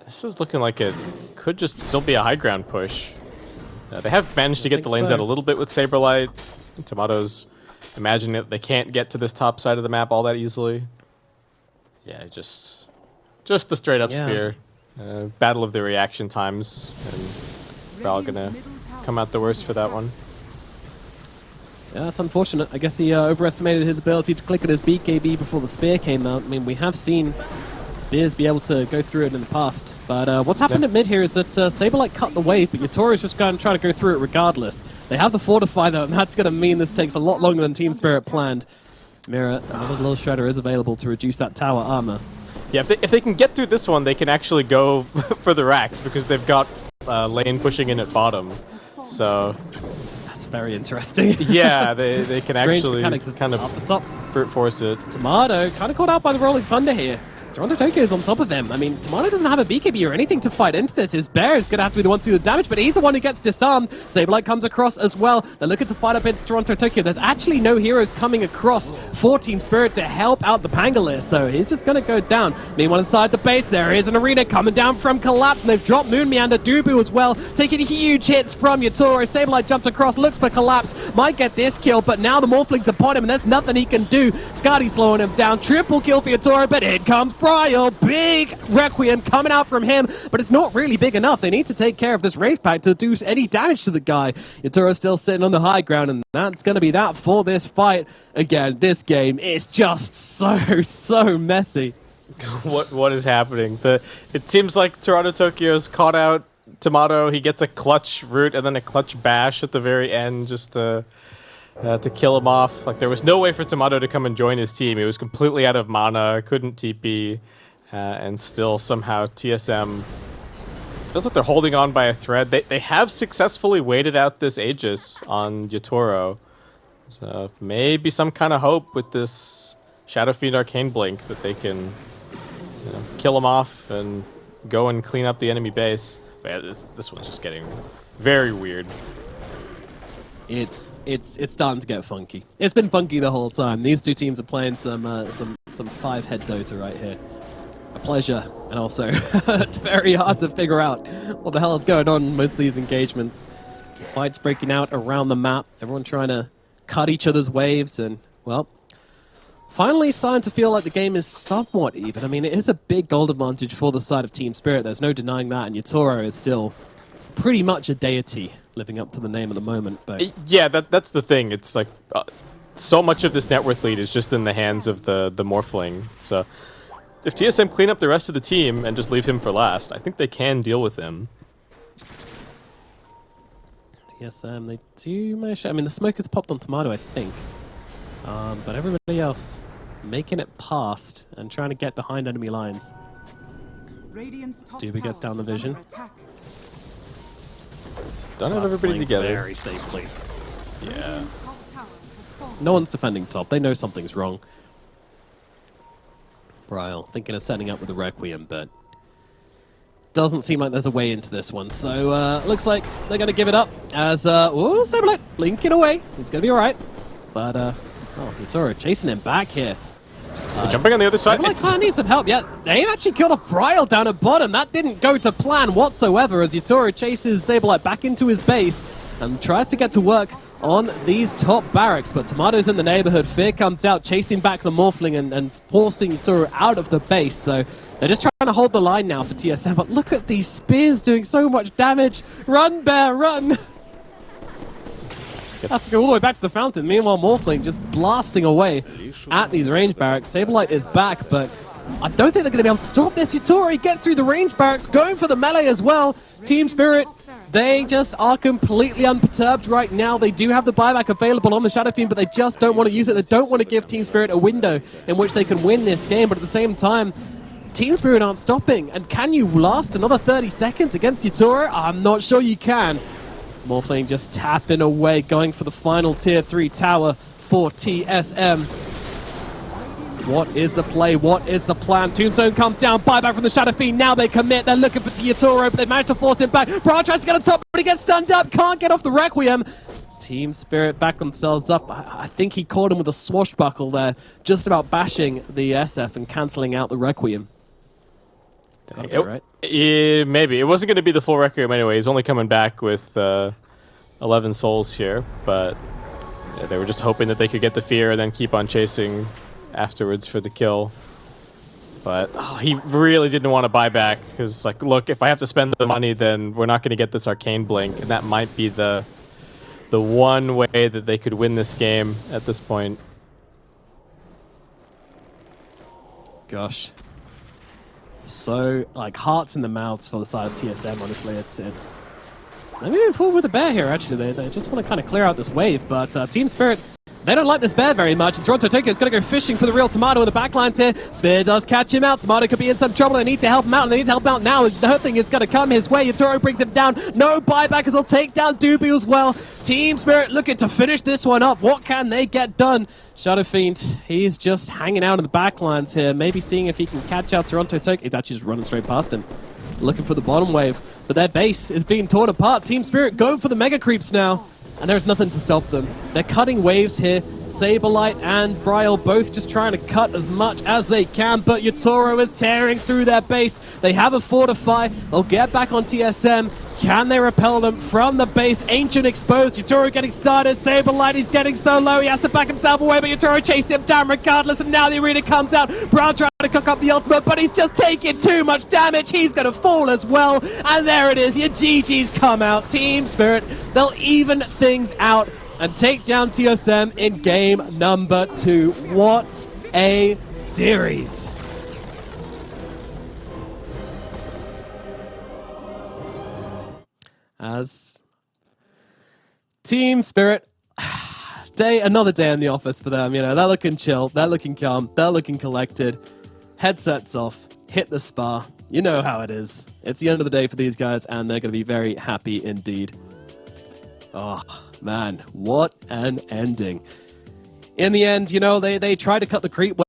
[SPEAKER 2] this is looking like it could just still be a high ground push. They have managed to get the lanes out a little bit with Saberlight. Tomatoes imagining that they can't get to this top side of the map all that easily. Yeah, just the straight up spear. Battle of the reaction times. And we're all gonna come out the worst for that one.
[SPEAKER 1] Yeah, that's unfortunate. I guess he overestimated his ability to click at his BKB before the spear came out. I mean, we have seen Spears be able to go through it in the past. But what's happened at mid here is that Saberlight cut the wave, but Yatoro is just going to try to go through it regardless. They have the Fortify, though, and that's going to mean this takes a lot longer than Team Spirit planned. Mirror, another little Shredder is available to reduce that tower armor.
[SPEAKER 2] Yeah, if they can get through this one, they can actually go for the racks because they've got lane pushing in at bottom. So
[SPEAKER 1] that's very interesting.
[SPEAKER 2] Yeah, they can actually kind of
[SPEAKER 1] up the top.
[SPEAKER 2] brute force it.
[SPEAKER 1] Tomato kind of caught out by the Rolling Thunder here. Toronto Tokyo is on top of him. I mean, Tomato doesn't have a BKB or anything to fight into this. His bear is going to have to be the one to do the damage, but he's the one who gets disarmed. Saberlight comes across as well. They're looking to fight up into Toronto Tokyo. There's actually no heroes coming across for Team Spirit to help out the Pangolier, so he's just going to go down. Meanwhile, inside the base, there is an arena coming down from Collapse, and they've dropped Moon Meander, Dubu as well, taking huge hits from Yatoro. Saberlight jumps across, looks for Collapse, might get this kill, but now the Morphling's upon him, and there's nothing he can do. Scotty slowing him down. Triple kill for Yatoro, but in comes Bryle. Big Requiem coming out from him, but it's not really big enough. They need to take care of this Wraith Pack to do any damage to the guy. Yatoro's still sitting on the high ground, and that's going to be that for this fight. Again, this game is just so messy.
[SPEAKER 2] What is happening? It seems like Toronto Tokyo's caught out Tomato. He gets a clutch root and then a clutch bash at the very end just to kill him off. Like, there was no way for Tomato to come and join his team. He was completely out of mana, couldn't TP, and still somehow TSM feels like they're holding on by a thread. They have successfully waited out this Aegis on Yatoro. So maybe some kind of hope with this Shadow Fiend Arcane Blink that they can kill him off and go and clean up the enemy base. But yeah, this one's just getting very weird.
[SPEAKER 1] It's starting to get funky. It's been funky the whole time. These two teams are playing some five-head Dota right here. A pleasure, and also it's very hard to figure out what the hell is going on in most of these engagements. Fights breaking out around the map, everyone trying to cut each other's waves, and, well, finally starting to feel like the game is somewhat even. I mean, it is a big gold advantage for the side of Team Spirit. There's no denying that, and Yatoro is still pretty much a deity, living up to the name at the moment. But
[SPEAKER 2] yeah, that's the thing. It's like so much of this net worth lead is just in the hands of the Morphling. So if TSM clean up the rest of the team and just leave him for last, I think they can deal with him.
[SPEAKER 1] TSM, they do manage. I mean, the smoke has popped on Tomato, I think. But everybody else making it past and trying to get behind enemy lines. Duba gets down the vision.
[SPEAKER 2] It's done it everybody together.
[SPEAKER 1] Very safely.
[SPEAKER 2] Yeah.
[SPEAKER 1] No one's defending top. They know something's wrong. Bryle thinking of setting up with a Requiem, but doesn't seem like there's a way into this one. So looks like they're going to give it up as Saberlight blinking away. He's going to be all right. But Yatoro chasing him back here.
[SPEAKER 2] Jumping on the other side.
[SPEAKER 1] Saberlight kind of needs some help. Yeah, they actually killed off Bryle down at bottom. That didn't go to plan whatsoever as Yatoro chases Saberlight back into his base and tries to get to work on these top barracks, but Tomato's in the neighborhood. Fear comes out, chasing back the Morphling and forcing Yuturu out of the base. So they're just trying to hold the line now for TSM, but look at these spears doing so much damage. Run, Bear, run! Has to go all the way back to the fountain. Meanwhile, Morphling just blasting away at these range barracks. Saberlight is back, but I don't think they're going to be able to stop this. Yuturu gets through the range barracks, going for the melee as well. Team Spirit, they just are completely unperturbed right now. They do have the buyback available on the Shadow Fiend, but they just don't want to use it. They don't want to give Team Spirit a window in which they can win this game, but at the same time, Team Spirit aren't stopping. And can you last another 30 seconds against Yuturu? I'm not sure you can. Morphling just tapping away, going for the final tier 3 tower for TSM. What is the play? What is the plan? Tombstone comes down, buyback from the Shadow Fiend. Now they commit. They're looking for Yuturu, but they've managed to force him back. Bra tries to get on top, but he gets stunned up. Can't get off the Requiem. Team Spirit back themselves up. I think he caught him with a swashbuckle there, just about bashing the SF and cancelling out the Requiem.
[SPEAKER 2] Right? Maybe. It wasn't going to be the full Requiem anyway. He's only coming back with 11 souls here, but they were just hoping that they could get the fear and then keep on chasing afterwards for the kill. But he really didn't want to buy back because, like, look, if I have to spend the money, then we're not going to get this Arcane Blink, and that might be the one way that they could win this game at this point.
[SPEAKER 1] Gosh. So, like, hearts in the mouths for the side of TSM, honestly. It's they're moving forward with the bear here, actually. They just want to kind of clear out this wave, but Team Spirit, they don't like this bear very much. And Toronto Tokyo is going to go fishing for the real Tomato in the backlines here. Spear does catch him out. Tomato could be in some trouble. They need to help him out, and they need to help him out now. Nothing is going to come his way. Yuturu brings him down. No buyback as they'll take down Doobie as well. Team Spirit looking to finish this one up. What can they get done? Shadow Fiend, he's just hanging out in the backlines here, maybe seeing if he can catch out Toronto Tokyo. He's actually just running straight past him, looking for the bottom wave. But their base is being torn apart. Team Spirit going for the mega creeps now, and there's nothing to stop them. They're cutting waves here. Saberlight and Bryle both just trying to cut as much as they can, but Yuturu is tearing through their base. They have a fortify. They'll get back on TSM. Can they repel them from the base? Ancient exposed. Yuturu getting started. Saberlight, he's getting so low. He has to back himself away, but Yuturu chases him down regardless. And now the arena comes out. Brown trying to cook up the ultimate, but he's just taking too much damage. He's going to fall as well. And there it is. Your GG's come out. Team Spirit, they'll even things out and take down TSM in game number 2. What a series. As Team Spirit, another day in the office for them. You know, they're looking chill, they're looking calm, they're looking collected. Headsets off, hit the spa. You know how it is. It's the end of the day for these guys, and they're going to be very happy indeed. Oh, man, what an ending. In the end, you know, they tried to cut the creep